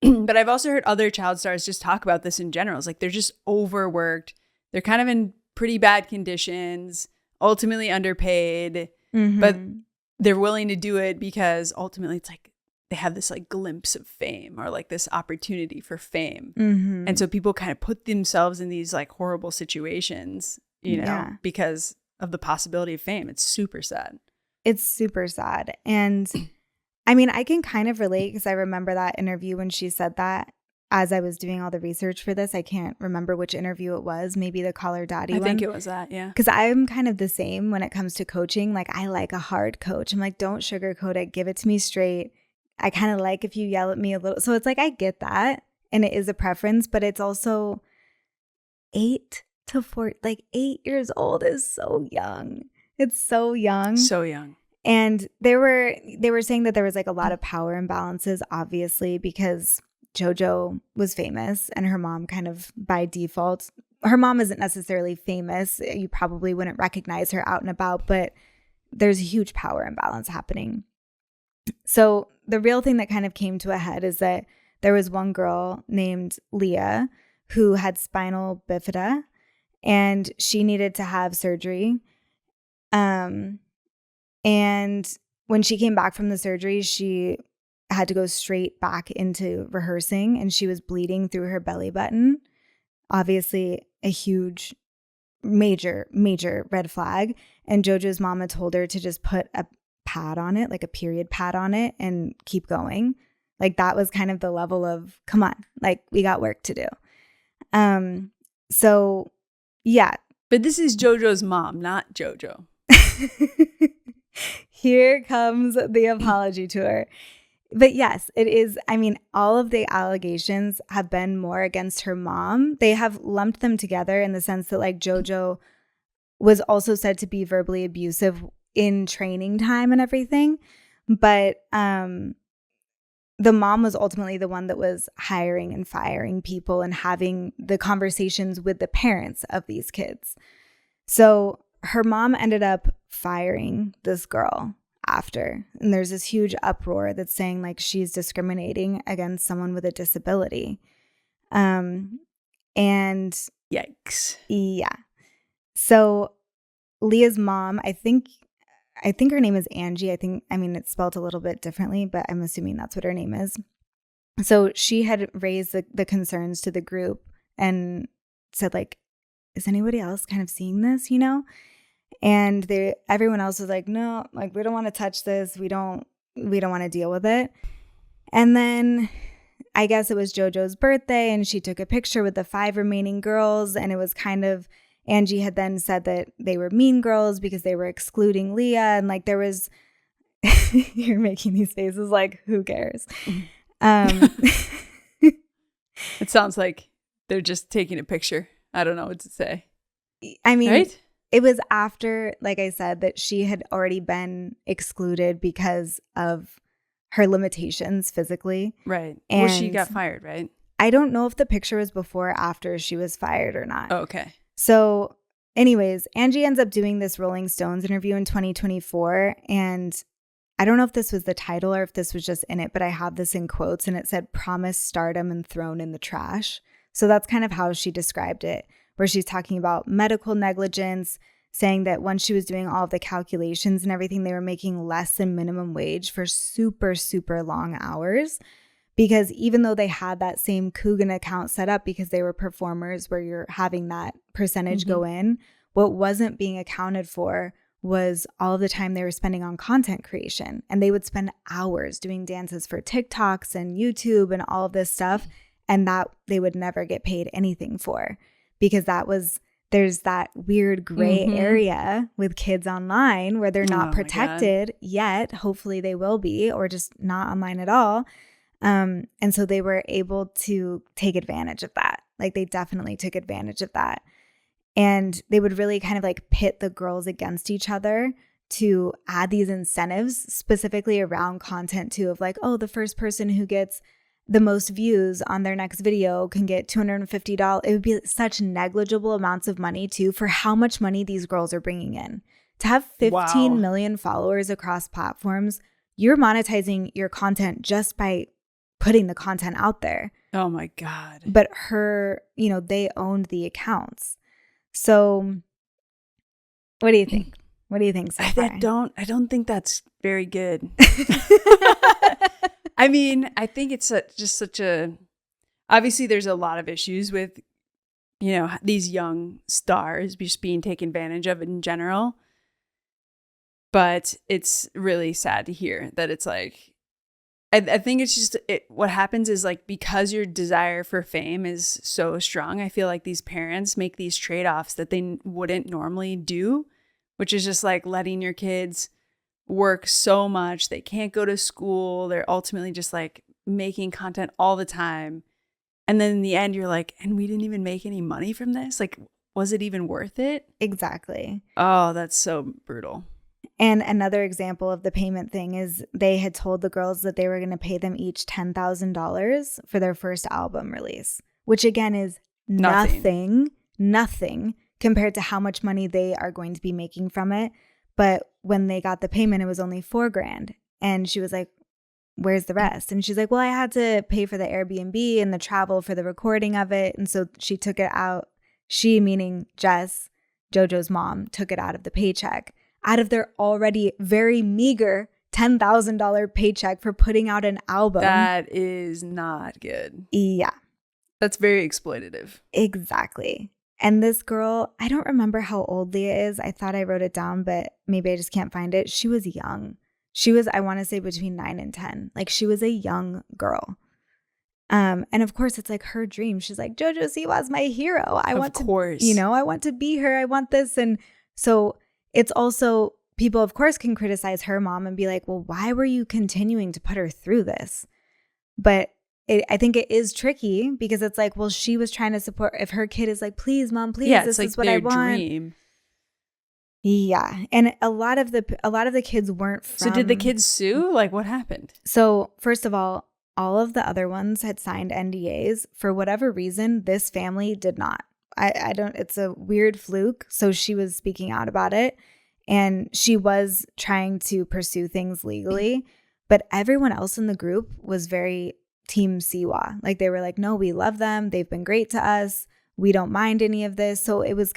[SPEAKER 1] But I've also heard other child stars just talk about this in general. It's like they're just overworked. They're kind of in pretty bad conditions, ultimately underpaid, but they're willing to do it because ultimately it's like they have this like glimpse of fame or like this opportunity for fame. And so people kind of put themselves in these like horrible situations, because of the possibility of fame. It's super sad.
[SPEAKER 2] It's super sad. And I mean, I can kind of relate because I remember that interview when she said that as I was doing all the research for this. I can't remember which interview it was, maybe the Call Her Daddy one.
[SPEAKER 1] I think it was that, yeah.
[SPEAKER 2] Because I'm kind of the same when it comes to coaching. Like, I like a hard coach. I'm like, don't sugarcoat it. Give it to me straight. I kind of like if you yell at me a little. So it's like, I get that. And it is a preference, but it's also 8 to 4, like 8 years old is so young. It's so young.
[SPEAKER 1] So young.
[SPEAKER 2] And they were saying that there was like a lot of power imbalances, obviously, because Jojo was famous and her mom kind of by default, her mom isn't necessarily famous. You probably wouldn't recognize her out and about, but there's a huge power imbalance happening. So the real thing that kind of came to a head is that there was one girl named Leah who had spinal bifida and she needed to have surgery. And when she came back from the surgery, she had to go straight back into rehearsing and she was bleeding through her belly button. Obviously, a huge, major red flag. And Jojo's mama told her to just put a pad on it, like a period pad on it, and keep going. Like that was kind of the level of, come on, like we got work to do. So yeah.
[SPEAKER 1] But this is Jojo's mom, not Jojo.
[SPEAKER 2] Here comes the apology tour. But yes, it is. I mean, all of the allegations have been more against her mom. They have lumped them together in the sense that like Jojo was also said to be verbally abusive in training time and everything. But the mom was ultimately the one that was hiring and firing people and having the conversations with the parents of these kids. So her mom ended up firing this girl after. And there's this huge uproar that's saying like she's discriminating against someone with a disability. And
[SPEAKER 1] yikes.
[SPEAKER 2] Yeah. So Leah's mom, I think her name is Angie. It's spelled a little bit differently, but I'm assuming that's what her name is. So she had raised the concerns to the group and said like, is anybody else kind of seeing this, you know? And everyone else was like, no, like we don't want to touch this. We don't want to deal with it. And then I guess it was JoJo's birthday and she took a picture with the 5 remaining girls, and it was kind of, Angie had then said that they were mean girls because they were excluding Leah, and like there was you're making these faces like who cares?
[SPEAKER 1] It sounds like they're just taking a picture. I don't know what to say.
[SPEAKER 2] I mean,
[SPEAKER 1] right?
[SPEAKER 2] It was after, like I said, that she had already been excluded because of her limitations physically.
[SPEAKER 1] Right.
[SPEAKER 2] And
[SPEAKER 1] well, she got fired, right?
[SPEAKER 2] I don't know if the picture was before or after she was fired or not.
[SPEAKER 1] Oh, okay.
[SPEAKER 2] So anyways, Angie ends up doing this Rolling Stones interview in 2024. And I don't know if this was the title or if this was just in it, but I have this in quotes and it said, "Promised stardom and thrown in the trash." So that's kind of how she described it, where she's talking about medical negligence, saying that once she was doing all of the calculations and everything, they were making less than minimum wage for super, super long hours. Because even though they had that same Coogan account set up because they were performers where you're having that percentage go in, what wasn't being accounted for was all of the time they were spending on content creation. And they would spend hours doing dances for TikToks and YouTube and all of this stuff. And that they would never get paid anything for, because there's that weird gray area with kids online where they're not protected yet. Hopefully they will be, or just not online at all. And so they were able to take advantage of that. Like they definitely took advantage of that. And they would really kind of like pit the girls against each other to add these incentives specifically around content too, of like, oh, the first person who gets the most views on their next video can get $250. It would be such negligible amounts of money too for how much money these girls are bringing in. To have 15 million followers across platforms, you're monetizing your content just by putting the content out there.
[SPEAKER 1] Oh my God.
[SPEAKER 2] But they owned the accounts. So what do you think? What do you think so far?
[SPEAKER 1] I don't think that's very good. I mean, I think it's just such a, obviously there's a lot of issues with, these young stars just being taken advantage of in general. But it's really sad to hear that it's like, I think it's just, what happens is like, because your desire for fame is so strong, I feel like these parents make these trade-offs that they wouldn't normally do, which is just like letting your kids work so much. They can't go to school. They're ultimately just like making content all the time. And then in the end, you're like, and we didn't even make any money from this? Like, was it even worth it?
[SPEAKER 2] Exactly.
[SPEAKER 1] Oh, that's so brutal.
[SPEAKER 2] And another example of the payment thing is they had told the girls that they were going to pay them each $10,000 for their first album release, which again is nothing compared to how much money they are going to be making from it. But when they got the payment, it was only $4,000. And she was like, where's the rest? And she's like, well, I had to pay for the Airbnb and the travel for the recording of it. And so she took it out. She, meaning Jess, JoJo's mom, took it out of the paycheck, out of their already very meager $10,000 paycheck for putting out an album.
[SPEAKER 1] That is not good.
[SPEAKER 2] Yeah.
[SPEAKER 1] That's very exploitative.
[SPEAKER 2] Exactly. And this girl, I don't remember how old Leah is. I thought I wrote it down, but maybe I just can't find it. She was young. She was, I want to say, between 9 and 10. Like, she was a young girl. And of course, it's like her dream. She's like, Jojo Siwa is my hero. I want to be her. I want this. And so it's also, people, of course, can criticize her mom and be like, well, why were you continuing to put her through this? But I think it is tricky because it's like, well, she was trying to support. If her kid is like, please, mom, please, this is what I want. Dream. Yeah. And a lot of the kids weren't from.
[SPEAKER 1] So did the kids sue? Like, what happened?
[SPEAKER 2] So first of all of the other ones had signed NDAs. For whatever reason, this family did not. I don't, it's a weird fluke. So she was speaking out about it. And she was trying to pursue things legally, but everyone else in the group was very Team Siwa. Like they were like, no, we love them. They've been great to us. We don't mind any of this. So it was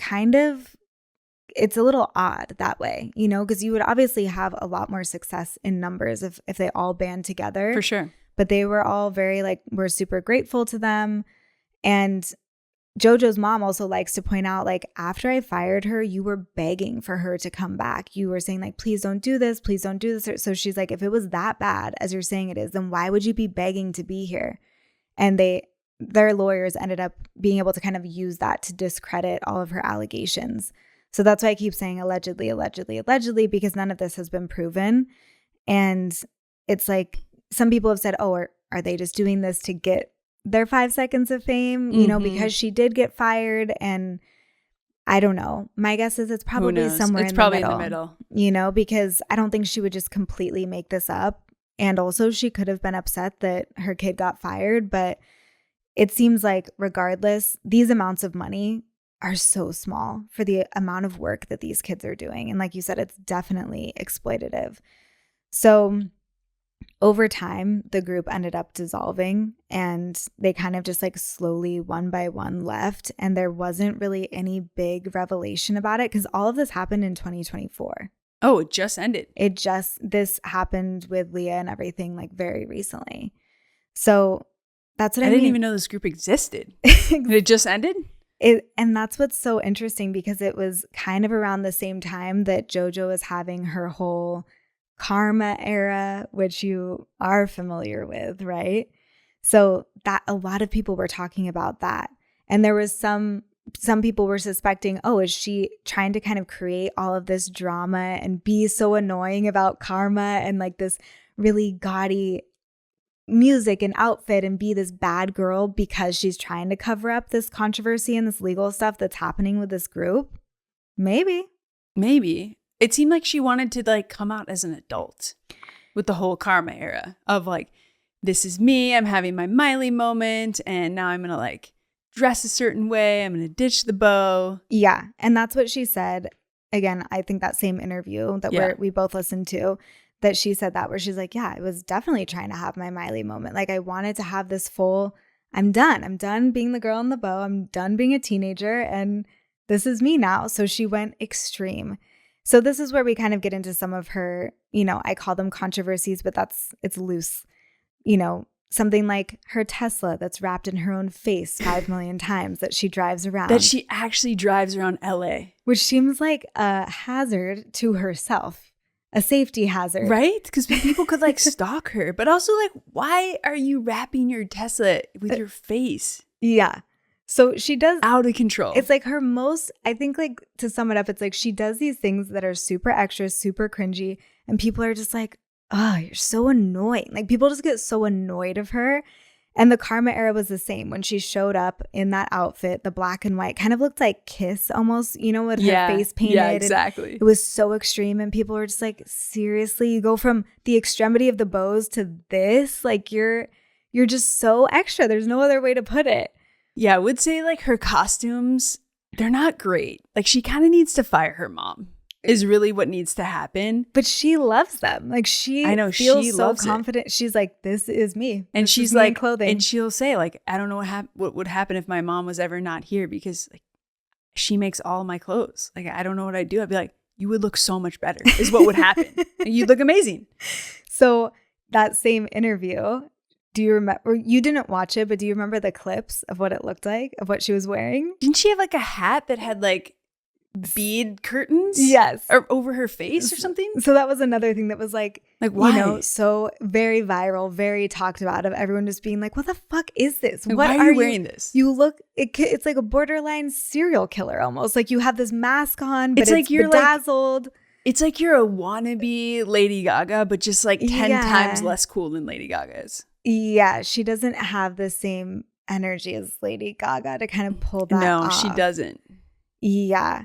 [SPEAKER 2] it's a little odd that way, you know, because you would obviously have a lot more success in numbers if they all band together.
[SPEAKER 1] For sure.
[SPEAKER 2] But they were all very like, we're super grateful to them. And Jojo's mom also likes to point out, like, after I fired her, you were begging for her to come back. You were saying, like, please don't do this. Please don't do this. So she's like, if it was that bad as you're saying it is, then why would you be begging to be here? And their lawyers ended up being able to kind of use that to discredit all of her allegations. So that's why I keep saying allegedly, allegedly, allegedly, because none of this has been proven. And it's like some people have said, oh, are they just doing this to get their 5 seconds of fame, you know, because she did get fired. And I don't know. My guess is it's probably somewhere in the middle, you know, because I don't think she would just completely make this up. And also she could have been upset that her kid got fired. But it seems like regardless, these amounts of money are so small for the amount of work that these kids are doing. And like you said, it's definitely exploitative. So over time, the group ended up dissolving and they kind of just like slowly one by one left. And there wasn't really any big revelation about it because all of this happened in 2024.
[SPEAKER 1] Oh, it just ended.
[SPEAKER 2] This happened with Leah and everything like very recently. So that's what I mean.
[SPEAKER 1] I didn't even know this group existed. It just ended?
[SPEAKER 2] And that's what's so interesting because it was kind of around the same time that JoJo was having her whole karma era, which you are familiar with, right? So that a lot of people were talking about that. And there was some people were suspecting, oh, is she trying to kind of create all of this drama and be so annoying about karma and like this really gaudy music and outfit and be this bad girl because she's trying to cover up this controversy and this legal stuff that's happening with this group? Maybe. It seemed like she wanted to like come out as an adult with the whole karma era of like, this is me, I'm having my Miley moment and now I'm going to like dress a certain way. I'm going to ditch the bow. Yeah. And that's what she said. Again, I think that same interview that we both listened to, that she said that where she's like, yeah, I was definitely trying to have my Miley moment. Like I wanted to have this full, I'm done being the girl in the bow. I'm done being a teenager and this is me now. So she went extreme. So this is where we kind of get into some of her, you know, I call them controversies, but it's loose. You know, something like her Tesla that's wrapped in her own face 5 million times that she drives around.
[SPEAKER 1] That she actually drives around LA.
[SPEAKER 2] Which seems like a hazard to herself. A safety hazard.
[SPEAKER 1] Right? Because people could like stalk her. But also like, why are you wrapping your Tesla with your face?
[SPEAKER 2] Yeah. So she does.
[SPEAKER 1] Out of control.
[SPEAKER 2] It's like her most, I think like to sum it up, it's like she does these things that are super extra, super cringy. And people are just like, oh, you're so annoying. Like people just get so annoyed of her. And the karma era was the same. When she showed up in that outfit, the black and white kind of looked like Kiss almost, you know, with her face painted.
[SPEAKER 1] Yeah, exactly.
[SPEAKER 2] It was so extreme. And people were just like, seriously, you go from the extremity of the bows to this? Like you're just so extra. There's no other way to put it.
[SPEAKER 1] Yeah, I would say like her costumes, they're not great. Like she kind of needs to fire her mom is really what needs to happen.
[SPEAKER 2] But she loves them. Like I know feels she so confident. She's like, this is me.
[SPEAKER 1] And she's like, clothing. And she'll say like, I don't know what would happen if my mom was ever not here because like she makes all my clothes. Like, I don't know what I'd do. I'd be like, you would look so much better is what would happen. You'd look amazing.
[SPEAKER 2] So that same interview, do you remember, you didn't watch it, but do you remember the clips of what it looked like, of what she was wearing?
[SPEAKER 1] Didn't she have like a hat that had like bead curtains?
[SPEAKER 2] Yes.
[SPEAKER 1] Or over her face or something?
[SPEAKER 2] So that was another thing that was like
[SPEAKER 1] why?
[SPEAKER 2] You know, so very viral, very talked about, of everyone just being like, what the fuck is this?
[SPEAKER 1] Like, why are you wearing this?
[SPEAKER 2] You look, it's like a borderline serial killer almost. Like you have this mask on, but it's
[SPEAKER 1] like you're
[SPEAKER 2] bedazzled.
[SPEAKER 1] It's like you're a wannabe Lady Gaga, but just like 10 times less cool than Lady Gaga is.
[SPEAKER 2] Yeah, she doesn't have the same energy as Lady Gaga to kind of pull that off.
[SPEAKER 1] No, she doesn't.
[SPEAKER 2] Yeah.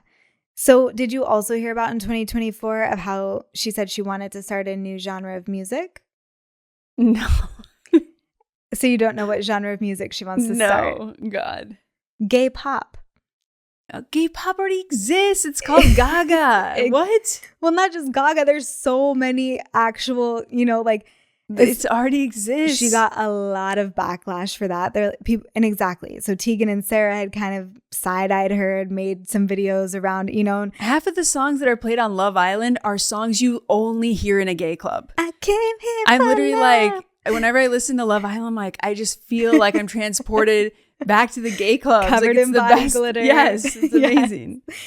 [SPEAKER 2] So did you also hear about in 2024 of how she said she wanted to start a new genre of music?
[SPEAKER 1] No.
[SPEAKER 2] So you don't know what genre of music she wants to start?
[SPEAKER 1] No, God.
[SPEAKER 2] Gay pop.
[SPEAKER 1] Gay pop already exists. It's called Gaga. What?
[SPEAKER 2] Well, not just Gaga. There's so many actual, like
[SPEAKER 1] it already exists.
[SPEAKER 2] She got a lot of backlash for that. And exactly. So Tegan and Sarah had kind of side-eyed her and made some videos around,
[SPEAKER 1] half of the songs that are played on Love Island are songs you only hear in a gay club.
[SPEAKER 2] I came here.
[SPEAKER 1] I'm literally like, whenever I listen to Love Island, I'm like, I just feel like I'm transported back to the gay clubs.
[SPEAKER 2] Covered in body glitter.
[SPEAKER 1] Yes, it's amazing.
[SPEAKER 2] Yes.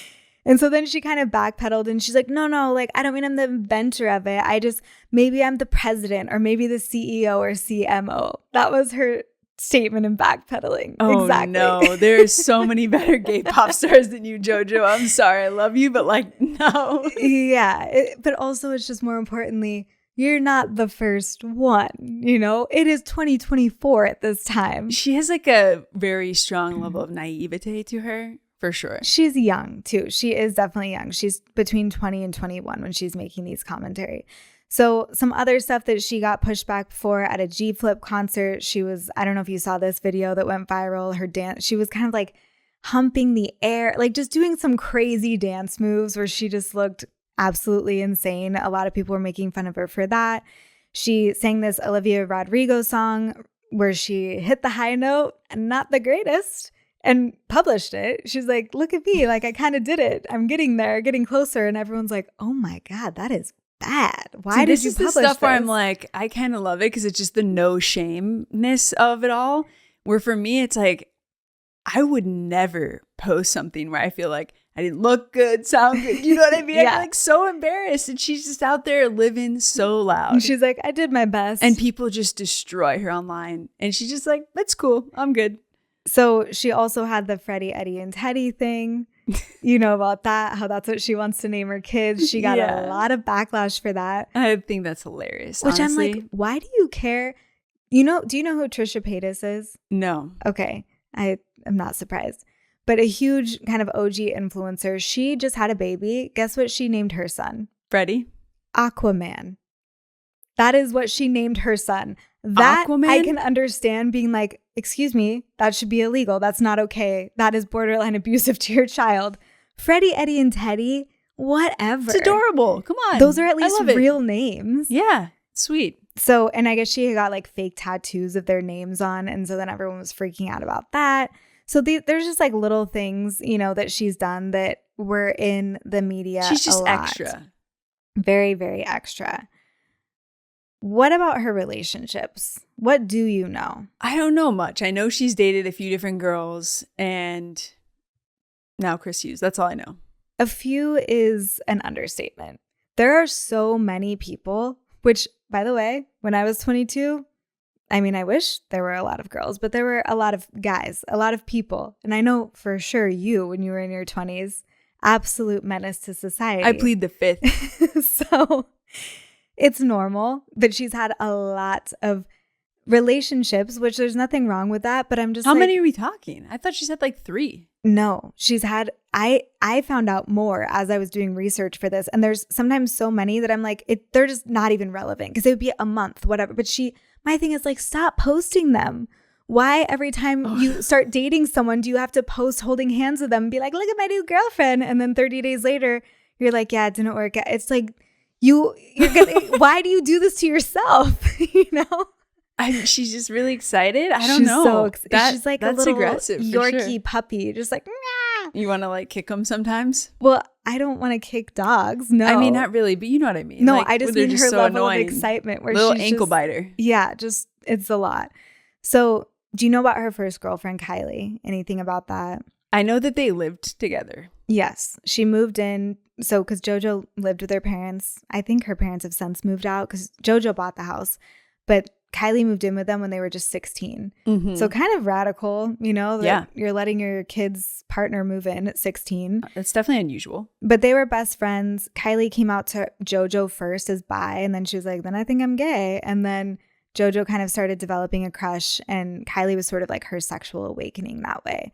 [SPEAKER 2] And so then she kind of backpedaled and she's like, no, like, I don't mean I'm the inventor of it. Maybe I'm the president or maybe the CEO or CMO. That was her statement in backpedaling.
[SPEAKER 1] Oh,
[SPEAKER 2] exactly.
[SPEAKER 1] No, there's so many better gay pop stars than you, Jojo. I'm sorry. I love you, but like, no.
[SPEAKER 2] Yeah. But also it's just more importantly, you're not the first one, It is 2024 at this time.
[SPEAKER 1] She has like a very strong level of naivete to her. For sure.
[SPEAKER 2] She's young too. She is definitely young. She's between 20 and 21 when she's making these commentary. So some other stuff that she got pushed back for at a G Flip concert. I don't know if you saw this video that went viral. Her dance, she was kind of like humping the air, like just doing some crazy dance moves where she just looked absolutely insane. A lot of people were making fun of her for that. She sang this Olivia Rodrigo song where she hit the high note and not the greatest. And published it. She's like, look at me. Like, I kind of did it. I'm getting there, getting closer. And everyone's like, oh my God, that is bad. Why did you publish this? This is the stuff
[SPEAKER 1] where I'm like, I kind of love it because it's just the no shameness of it all. Where for me, it's like, I would never post something where I feel like I didn't look good, sound good. You know what I mean?
[SPEAKER 2] Yeah.
[SPEAKER 1] I'm like so embarrassed. And she's just out there living so loud.
[SPEAKER 2] And she's like, I did my best.
[SPEAKER 1] And people just destroy her online. And she's just like, that's cool. I'm good.
[SPEAKER 2] So she also had the Freddie, Eddie, and Teddy thing. You know about that, how that's what she wants to name her kids. She got a lot of backlash for that.
[SPEAKER 1] I think that's hilarious,
[SPEAKER 2] Which
[SPEAKER 1] honestly.
[SPEAKER 2] I'm like, why do you care? Do you know who Trisha Paytas is?
[SPEAKER 1] No.
[SPEAKER 2] Okay. I am not surprised. But a huge kind of OG influencer. She just had a baby. Guess what she named her son?
[SPEAKER 1] Freddie.
[SPEAKER 2] Aquaman. That is what she named her son. That
[SPEAKER 1] Aquaman?
[SPEAKER 2] I can understand being like, excuse me, that should be illegal. That's not okay. That is borderline abusive to your child. Freddie, Eddie, and Teddy, whatever.
[SPEAKER 1] It's adorable. Come on.
[SPEAKER 2] Those are at least real names.
[SPEAKER 1] Yeah. Sweet.
[SPEAKER 2] So, and I guess she got like fake tattoos of their names on. And so then everyone was freaking out about that. So there's just like little things, that she's done that were in the media.
[SPEAKER 1] She's just
[SPEAKER 2] a lot.
[SPEAKER 1] extra.
[SPEAKER 2] Very, very extra. What about her relationships? What do you know?
[SPEAKER 1] I don't know much. I know she's dated a few different girls and now Chris Hughes. That's all I know.
[SPEAKER 2] A few is an understatement. There are so many people, which, by the way, when I was 22, I mean, I wish there were a lot of girls, but there were a lot of guys, a lot of people. And I know for sure you, when you were in your 20s, absolute menace to society.
[SPEAKER 1] I plead the fifth.
[SPEAKER 2] So it's normal, but she's had a lot of relationships, which there's nothing wrong with that. But I'm just
[SPEAKER 1] How many are we talking? I thought she said like 3.
[SPEAKER 2] No, she's had, I found out more as I was doing research for this. And there's sometimes so many that I'm like, they're just not even relevant because it would be a month, whatever. But my thing is like, stop posting them. Why every time you start dating someone, do you have to post holding hands with them and be like, look at my new girlfriend? And then 30 days later, you're like, yeah, it didn't work. It's like, you're gonna, why do you do this to yourself?
[SPEAKER 1] She's just really excited. I don't know.
[SPEAKER 2] So she's like that's a little
[SPEAKER 1] aggressive
[SPEAKER 2] Yorkie puppy, just like, meow.
[SPEAKER 1] You want to like kick them sometimes?
[SPEAKER 2] Well, I don't want to kick dogs. No,
[SPEAKER 1] I mean not really, but you know what I mean.
[SPEAKER 2] No,
[SPEAKER 1] like,
[SPEAKER 2] I just mean her
[SPEAKER 1] so
[SPEAKER 2] level
[SPEAKER 1] annoying.
[SPEAKER 2] of excitement, where
[SPEAKER 1] little
[SPEAKER 2] she's
[SPEAKER 1] ankle
[SPEAKER 2] just,
[SPEAKER 1] biter.
[SPEAKER 2] Yeah, just it's a lot. So, do you know about her first girlfriend, Kylie? Anything about that?
[SPEAKER 1] I know that they lived together.
[SPEAKER 2] Yes, she moved in. So, because JoJo lived with her parents, I think her parents have since moved out because JoJo bought the house, but Kylie moved in with them when they were just 16.
[SPEAKER 1] Mm-hmm.
[SPEAKER 2] So kind of radical, that you're letting your kid's partner move in at 16.
[SPEAKER 1] That's definitely unusual.
[SPEAKER 2] But they were best friends. Kylie came out to JoJo first as bi, and then she was like, then I think I'm gay. And then JoJo kind of started developing a crush, and Kylie was sort of like her sexual awakening that way.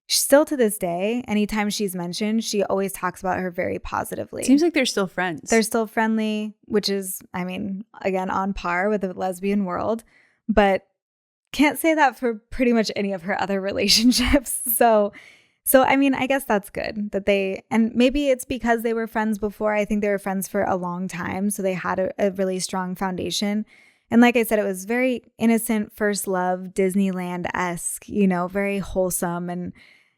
[SPEAKER 2] Still to this day, anytime she's mentioned, she always talks about her very positively.
[SPEAKER 1] Seems like they're still friends.
[SPEAKER 2] They're still friendly, which is, I mean, again, on par with the lesbian world, but can't say that for pretty much any of her other relationships. So So, I mean, I guess that's good that and maybe it's because they were friends before. I think they were friends for a long time. So they had a really strong foundation. And like I said, it was very innocent first love, Disneyland-esque, very wholesome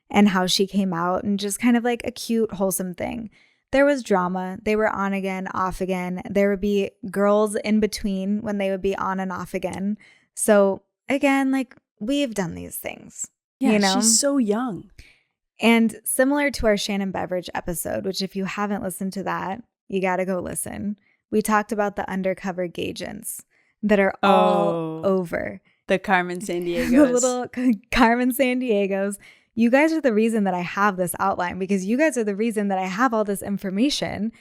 [SPEAKER 2] and how she came out and just kind of like a cute, wholesome thing. There was drama. They were on again, off again. There would be girls in between when they would be on and off again. So again, like we've done these things.
[SPEAKER 1] Yeah, she's so young.
[SPEAKER 2] And similar to our Shannon Beveridge episode, which if you haven't listened to that, you got to go listen. We talked about the undercover gagents that are all over.
[SPEAKER 1] The Carmen Sandiegos.
[SPEAKER 2] The little Carmen Sandiegos. You guys are the reason that I have this outline because you guys are the reason that I have all this information.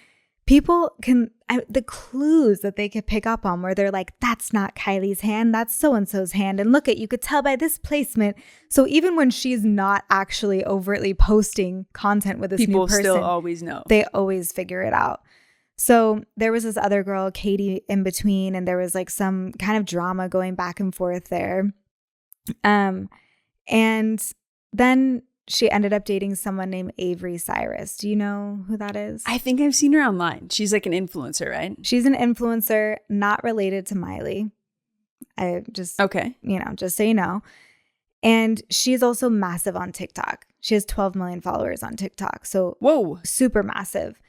[SPEAKER 2] People the clues that they could pick up on where they're like, that's not Kylie's hand, that's so-and-so's hand. And look you could tell by this placement. So even when she's not actually overtly posting content with this new person,
[SPEAKER 1] people still always know.
[SPEAKER 2] They always figure it out. So there was this other girl, Katie, in between, and there was like some kind of drama going back and forth there. And then she ended up dating someone named Avery Cyrus. Do you know who that is?
[SPEAKER 1] I think I've seen her online. She's like an influencer, right?
[SPEAKER 2] She's an influencer, not related to Miley.
[SPEAKER 1] Okay.
[SPEAKER 2] Just so you know. And she's also massive on TikTok. She has 12 million followers on TikTok. So
[SPEAKER 1] whoa,
[SPEAKER 2] super massive.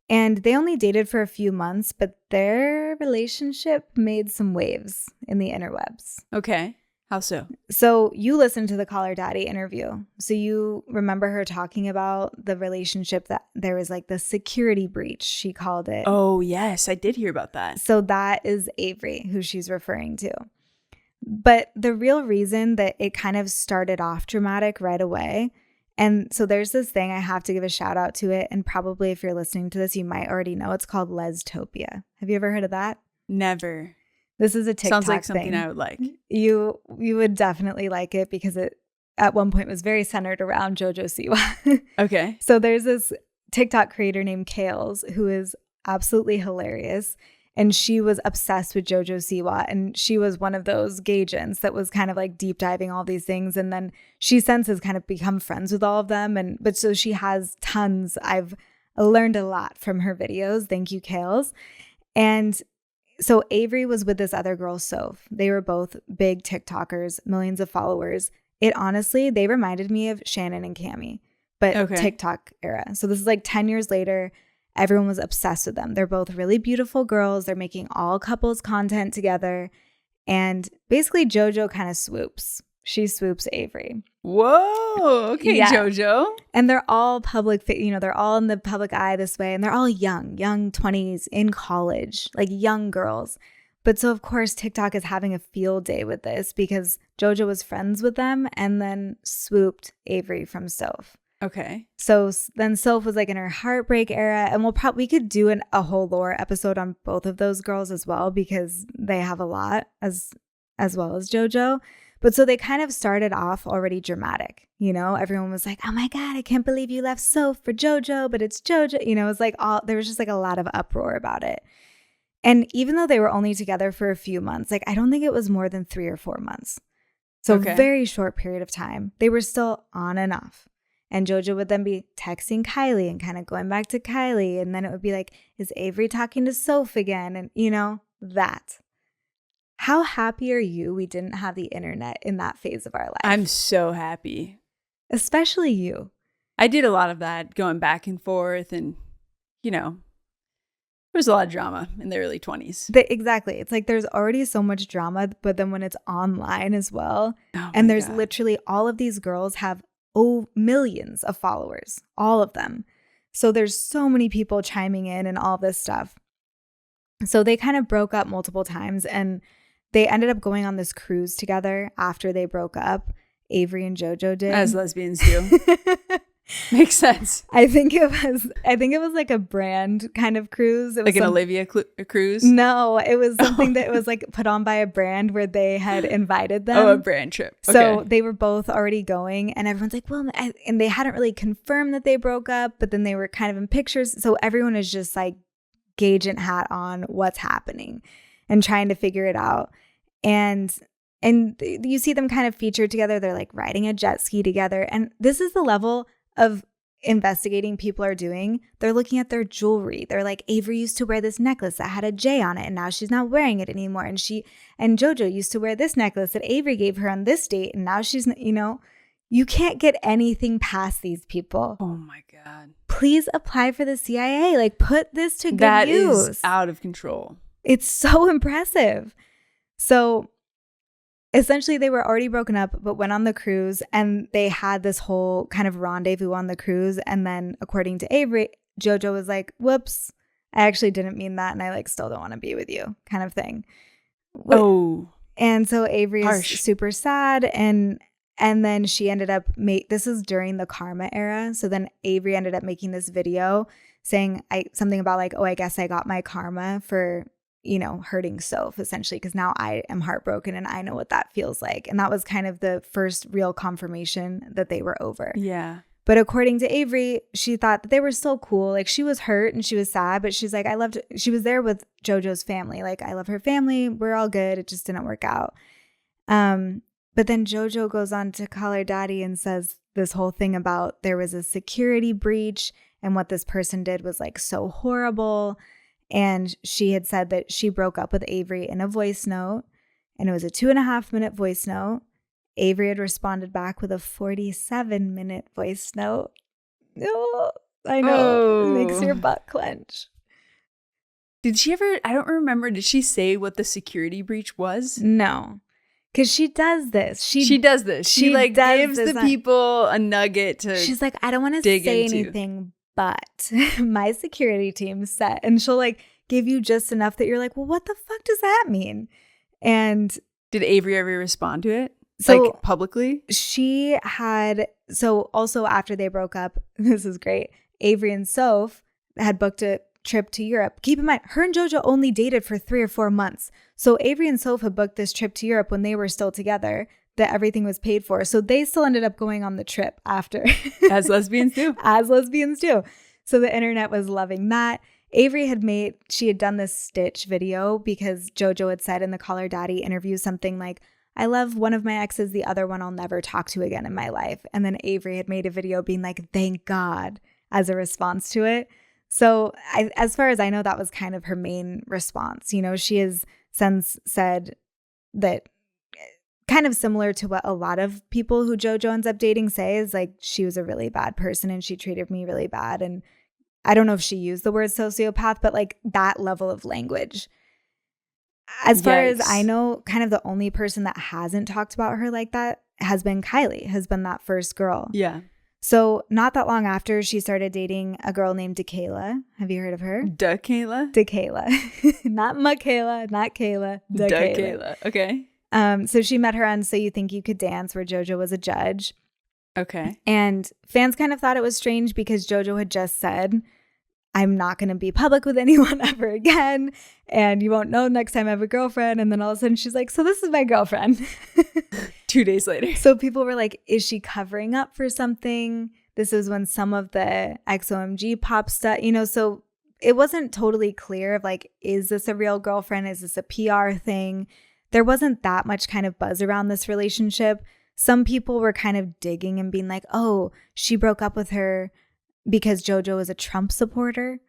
[SPEAKER 2] And they only dated for a few months, but their relationship made some waves in the interwebs.
[SPEAKER 1] Okay. How so?
[SPEAKER 2] So you listened to the Call Her Daddy interview. So you remember her talking about the relationship that there was like the security breach, she called it.
[SPEAKER 1] Oh, yes. I did hear about that.
[SPEAKER 2] So that is Avery, who she's referring to. But the real reason that it kind of started off dramatic right away. And so there's this thing, I have to give a shout out to it. And probably if you're listening to this, you might already know. It's called Lestopia. Have you ever heard of that?
[SPEAKER 1] Never.
[SPEAKER 2] This is a TikTok
[SPEAKER 1] Sounds like something
[SPEAKER 2] thing.
[SPEAKER 1] I would like.
[SPEAKER 2] You would definitely like it because it at one point was very centered around Jojo Siwa.
[SPEAKER 1] Okay.
[SPEAKER 2] So there's this TikTok creator named Kales who is absolutely hilarious. And she was obsessed with Jojo Siwa. And she was one of those gagents that was kind of like deep diving all these things. And then she since has kind of become friends with all of them. But so she has tons. I've learned a lot from her videos. Thank you, Kales. And so Avery was with this other girl, Soph. They were both big TikTokers, millions of followers. They reminded me of Shannon and Cammie, but TikTok era. So this is like 10 years later. Everyone was obsessed with them. They're both really beautiful girls. They're making all couples content together. And basically Jojo kind of swoops. She swoops Avery.
[SPEAKER 1] Whoa. Okay, yeah. Jojo.
[SPEAKER 2] And they're all public, they're all in the public eye this way. And they're all young 20s in college, like young girls. But so, of course, TikTok is having a field day with this because Jojo was friends with them and then swooped Avery from Soph.
[SPEAKER 1] Okay.
[SPEAKER 2] So then Soph was like in her heartbreak era. And we could do a whole lore episode on both of those girls as well because they have a lot as well as Jojo. But so they kind of started off already dramatic, everyone was like, oh my God, I can't believe you left Soph for Jojo, but it's Jojo. It was like there was just like a lot of uproar about it. And even though they were only together for a few months, like I don't think it was more than 3 or 4 months. So very short period of time. They were still on and off. And Jojo would then be texting Kylie and kind of going back to Kylie. And then it would be like, is Avery talking to Soph again? And that. How happy are you we didn't have the internet in that phase of our life?
[SPEAKER 1] I'm so happy.
[SPEAKER 2] Especially you.
[SPEAKER 1] I did a lot of that, going back and forth. And, there's a lot of drama in the early 20s.
[SPEAKER 2] Exactly. It's like there's already so much drama, but then when it's online as well. And there's literally all of these girls have millions of followers, all of them. So there's so many people chiming in and all this stuff. So they kind of broke up multiple times and they ended up going on this cruise together after they broke up. Avery and Jojo did.
[SPEAKER 1] As lesbians do. Makes sense.
[SPEAKER 2] I think it was like a brand kind of cruise. It was
[SPEAKER 1] like an Olivia cruise?
[SPEAKER 2] No, it was something that was like put on by a brand where they had invited them.
[SPEAKER 1] Oh, a brand trip. Okay.
[SPEAKER 2] So they were both already going and everyone's like, well, and they hadn't really confirmed that they broke up, but then they were kind of in pictures. So everyone is just like agent hat on what's happening and trying to figure it out. And you see them kind of featured together. They're like riding a jet ski together. And this is the level of investigating people are doing, they're looking at their jewelry. They're like, Avery used to wear this necklace that had a J on it, and now she's not wearing it anymore. And Jojo used to wear this necklace that Avery gave her on this date, and now she's, you can't get anything past these people.
[SPEAKER 1] Oh my God.
[SPEAKER 2] Please apply for the CIA. Like, put this to good use.
[SPEAKER 1] That is out of control.
[SPEAKER 2] It's so impressive. So essentially, they were already broken up, but went on the cruise, and they had this whole kind of rendezvous on the cruise. And then, according to Avery, Jojo was like, whoops, I actually didn't mean that, and I still don't want to be with you, kind of thing.
[SPEAKER 1] Oh.
[SPEAKER 2] And so Avery
[SPEAKER 1] Harsh.
[SPEAKER 2] is super sad, and then she ended up this is during the Karma era. So then Avery ended up making this video saying something about like, oh, I guess I got my karma for hurting Soph, essentially, because now I am heartbroken and I know what that feels like. And that was kind of the first real confirmation that they were over.
[SPEAKER 1] Yeah.
[SPEAKER 2] But according to Avery, she thought that they were still cool. Like, she was hurt and she was sad, but she's like, she was there with Jojo's family. Like, I love her family. We're all good. It just didn't work out. But then Jojo goes on to call her daddy and says this whole thing about there was a security breach and what this person did was like so horrible. And she had said that she broke up with Avery in a voice note, and it was a 2.5-minute voice note. Avery had responded back with a 47-minute voice note. Oh, I know. It makes your butt clench.
[SPEAKER 1] Did she ever, I don't remember, did she say what the security breach was?
[SPEAKER 2] No. Because she does this.
[SPEAKER 1] She does this. She like gives the people a nugget to
[SPEAKER 2] She's like, I don't want to say anything, but my security team said, and she'll like give you just enough that you're like, well, what the fuck does that mean? And
[SPEAKER 1] did Avery ever respond to it?
[SPEAKER 2] So
[SPEAKER 1] like publicly?
[SPEAKER 2] She had, so also after they broke up, this is great, Avery and Soph had booked a trip to Europe. Keep in mind, her and Jojo only dated for 3 or 4 months. So Avery and Soph had booked this trip to Europe when they were still together, that everything was paid for. So they still ended up going on the trip after.
[SPEAKER 1] As lesbians do.
[SPEAKER 2] As lesbians do. So the internet was loving that. Avery she had done this Stitch video because Jojo had said in the Call Her Daddy interview something like, I love one of my exes, the other one I'll never talk to again in my life. And then Avery had made a video being like, thank God, as a response to it. So as far as I know, that was kind of her main response. She has since said that, kind of similar to what a lot of people who Jojo ends up dating say, is like, she was a really bad person and she treated me really bad. And I don't know if she used the word sociopath, but like that level of language. As far as I know, kind of the only person that hasn't talked about her like that has been Kylie, has been that first girl.
[SPEAKER 1] Yeah.
[SPEAKER 2] So not that long after, she started dating a girl named DeKayla. Have you heard of her?
[SPEAKER 1] DeKayla?
[SPEAKER 2] DeKayla. Not Michaela, not Kayla.
[SPEAKER 1] DeKayla. Okay.
[SPEAKER 2] So she met her on So You Think You Could Dance, where Jojo was a judge.
[SPEAKER 1] Okay.
[SPEAKER 2] And fans kind of thought it was strange because Jojo had just said, I'm not going to be public with anyone ever again. And you won't know next time I have a girlfriend. And then all of a sudden she's like, so this is my girlfriend.
[SPEAKER 1] 2 days later.
[SPEAKER 2] So people were like, is she covering up for something? This is when some of the XOMG Pop stuff, so it wasn't totally clear of like, is this a real girlfriend? Is this a PR thing? There wasn't that much kind of buzz around this relationship. Some people were kind of digging and being like, oh, she broke up with her because Jojo is a Trump supporter.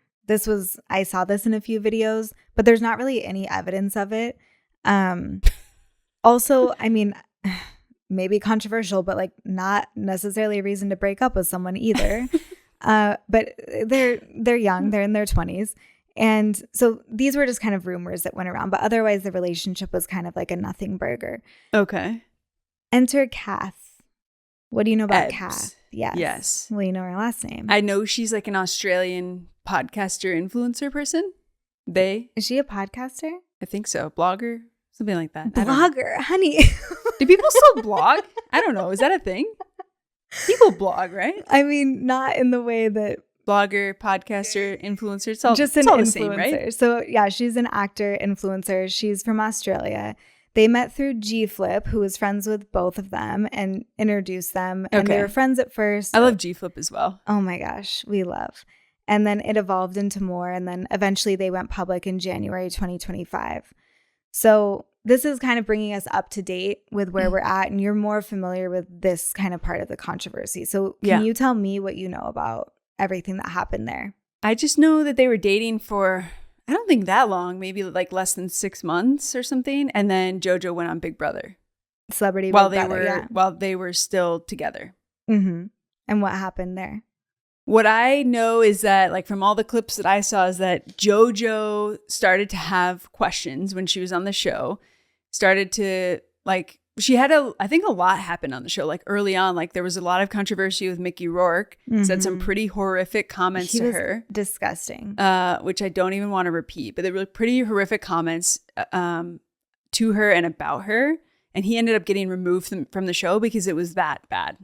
[SPEAKER 2] I saw this in a few videos, but there's not really any evidence of it. Also, I mean, maybe controversial, but like not necessarily a reason to break up with someone either. But they're young, they're in their 20s. And so these were just kind of rumors that went around, but otherwise the relationship was kind of like a nothing burger.
[SPEAKER 1] Okay.
[SPEAKER 2] Enter Kath. What do you know about
[SPEAKER 1] Ebbs.
[SPEAKER 2] Kath? Yes.
[SPEAKER 1] Well,
[SPEAKER 2] you know her last name.
[SPEAKER 1] I know she's like an Australian podcaster influencer person.
[SPEAKER 2] Is she a podcaster?
[SPEAKER 1] I think so. Blogger, something like that.
[SPEAKER 2] Blogger, honey.
[SPEAKER 1] Do people still blog? I don't know. Is that a thing? People blog, right?
[SPEAKER 2] I mean, not in the way that
[SPEAKER 1] blogger, podcaster, influencer. It's all
[SPEAKER 2] just an
[SPEAKER 1] all
[SPEAKER 2] influencer.
[SPEAKER 1] The same, right?
[SPEAKER 2] So yeah, she's an actor, influencer. She's from Australia. They met through G-Flip, who was friends with both of them and introduced them. And they were friends at first.
[SPEAKER 1] I love G-Flip as well.
[SPEAKER 2] Oh my gosh, we love. And then it evolved into more. And then eventually they went public in January 2025. So this is kind of bringing us up to date with where we're at, and you're more familiar with this kind of part of the controversy. So can you tell me what you know about everything that happened there?
[SPEAKER 1] I just know that they were dating for, I don't think that long, maybe like less than 6 months or something. And then JoJo went on Big Brother.
[SPEAKER 2] Celebrity Big Brother,
[SPEAKER 1] while they were still together.
[SPEAKER 2] Mm-hmm. And what happened there?
[SPEAKER 1] What I know is that, like, from all the clips that I saw, is that JoJo started to have questions when she was on the show. Started to, like, she had I think a lot happened on the show. Like, early on, like, there was a lot of controversy with Mickey Rourke. Said some pretty horrific comments to her.
[SPEAKER 2] Disgusting.
[SPEAKER 1] Which I don't even want to repeat. But they were pretty horrific comments to her and about her. And he ended up getting removed from the show because it was that bad.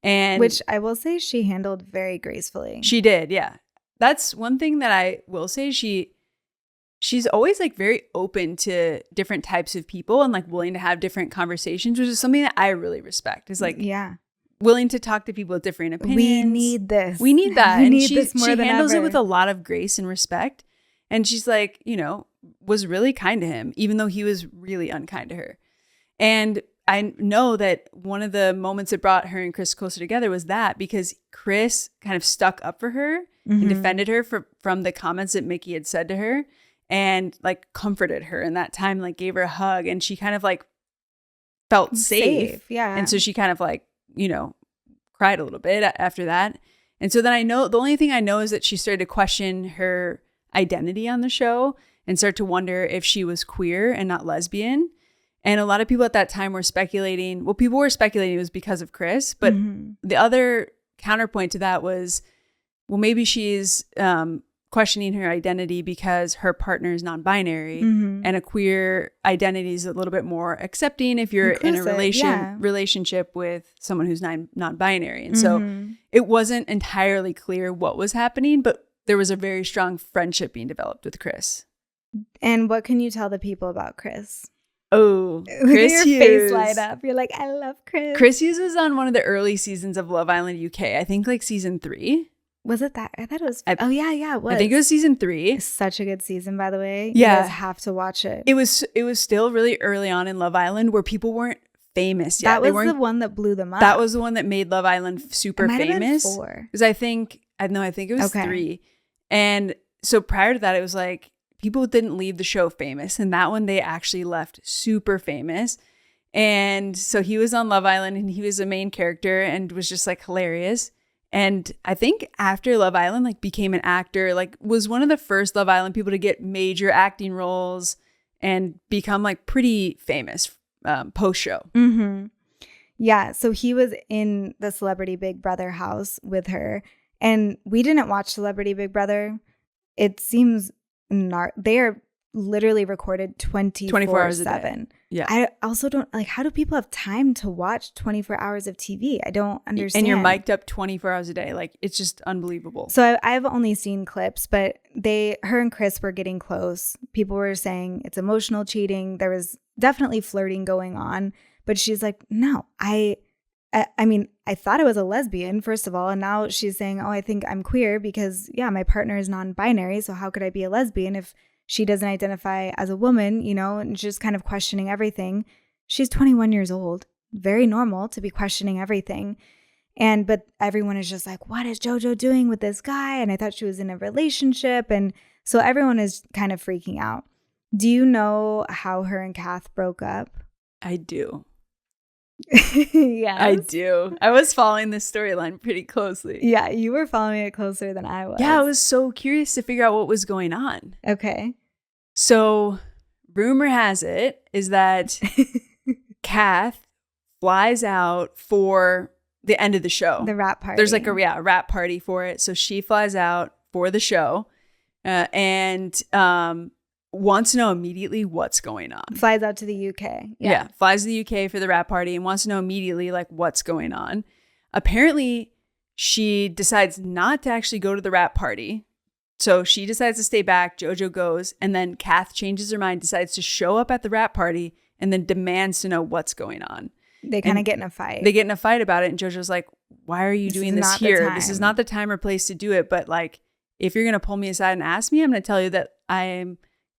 [SPEAKER 1] And
[SPEAKER 2] which I will say she handled very gracefully.
[SPEAKER 1] She did, yeah. That's one thing that I will say. She's always like very open to different types of people and like willing to have different conversations, which is something that I really respect. Is like willing to talk to people with different opinions.
[SPEAKER 2] We need this.
[SPEAKER 1] We need that.
[SPEAKER 2] We
[SPEAKER 1] and
[SPEAKER 2] need this more
[SPEAKER 1] she
[SPEAKER 2] than
[SPEAKER 1] handles
[SPEAKER 2] ever.
[SPEAKER 1] it with a lot of grace and respect. And she's like, was really kind to him, even though he was really unkind to her. And I know that one of the moments that brought her and Chris closer together was that because Chris kind of stuck up for her and defended her from the comments that Mickey had said to her and like comforted her in that time, like gave her a hug, and she kind of like felt safe.
[SPEAKER 2] Yeah.
[SPEAKER 1] And so she kind of like, cried a little bit after that. And so then I know the only thing I know is that she started to question her identity on the show and start to wonder if she was queer and not lesbian. And a lot of people at that time were speculating. Well, people were speculating it was because of Chris. But the other counterpoint to that was, well, maybe she's questioning her identity because her partner is non-binary. And a queer identity is a little bit more accepting if you're inclusive, in a relationship with someone who's non-binary. And so it wasn't entirely clear what was happening, but there was a very strong friendship being developed with Chris.
[SPEAKER 2] And what can you tell the people about Chris?
[SPEAKER 1] Oh, Chris
[SPEAKER 2] your
[SPEAKER 1] Hughes.
[SPEAKER 2] Face light up. You're like, I love Chris.
[SPEAKER 1] Chris Hughes was on one of the early seasons of Love Island UK. I think like season 3.
[SPEAKER 2] Was it that? I thought it was. It was.
[SPEAKER 1] I think it was season 3.
[SPEAKER 2] It's such a good season, by the way.
[SPEAKER 1] Yeah.
[SPEAKER 2] You guys have to watch it.
[SPEAKER 1] It was still really early on in Love Island where people weren't famous yet.
[SPEAKER 2] That was the one that blew them up.
[SPEAKER 1] That was the one that made Love Island super famous.
[SPEAKER 2] It 4.
[SPEAKER 1] Because I think it was 3. And so prior to that, it was like, people didn't leave the show famous. And that one, they actually left super famous. And so he was on Love Island and he was a main character and was just like hilarious. And I think after Love Island, like became an actor, like was one of the first Love Island people to get major acting roles and become like pretty famous post show.
[SPEAKER 2] Yeah. So he was in the Celebrity Big Brother house with her. And we didn't watch Celebrity Big Brother. It seems they are literally recorded 24 hours 7.
[SPEAKER 1] Yeah.
[SPEAKER 2] I also don't like, how do people have time to watch 24 hours of TV? I don't understand.
[SPEAKER 1] And you're mic'd up 24 hours a day. Like, it's just unbelievable.
[SPEAKER 2] So I've only seen clips, but her and Chris were getting close. People were saying it's emotional cheating. There was definitely flirting going on, but she's like, no, I mean, I thought I was a lesbian, first of all. And now she's saying, oh, I think I'm queer because, my partner is non-binary. So how could I be a lesbian if she doesn't identify as a woman, and just kind of questioning everything. She's 21 years old. Very normal to be questioning everything. But everyone is just like, what is JoJo doing with this guy? And I thought she was in a relationship. And so everyone is kind of freaking out. Do you know how her and Kath broke up?
[SPEAKER 1] I do.
[SPEAKER 2] Yes.
[SPEAKER 1] I do. I was following this storyline pretty closely.
[SPEAKER 2] Yeah, you were following it closer than I was.
[SPEAKER 1] Yeah, I was so curious to figure out what was going on.
[SPEAKER 2] Okay.
[SPEAKER 1] So, rumor has it is that Kath flies out for the end of the show.
[SPEAKER 2] The rap party.
[SPEAKER 1] There's like a rap party for it. So she flies out for the show and wants to know immediately what's going on.
[SPEAKER 2] Flies out to the UK.
[SPEAKER 1] Yeah, flies to the UK for the rap party and wants to know immediately like what's going on. Apparently, she decides not to actually go to the rap party. So she decides to stay back. JoJo goes, and then Kath changes her mind, decides to show up at the rap party, and then demands to know what's going on.
[SPEAKER 2] They kind of get in a fight.
[SPEAKER 1] They get in a fight about it, and JoJo's like, why are you doing this here? This is not the time or place to do it. But like, if you're going to pull me aside and ask me, I'm going to tell you that I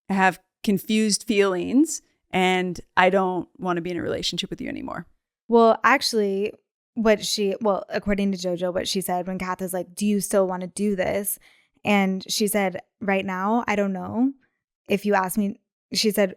[SPEAKER 1] have confused feelings and I don't want to be in a relationship with you anymore.
[SPEAKER 2] Well, actually, according to Jojo, what she said when Kath is like, do you still want to do this? And she said, right now, I don't know. If you ask me, she said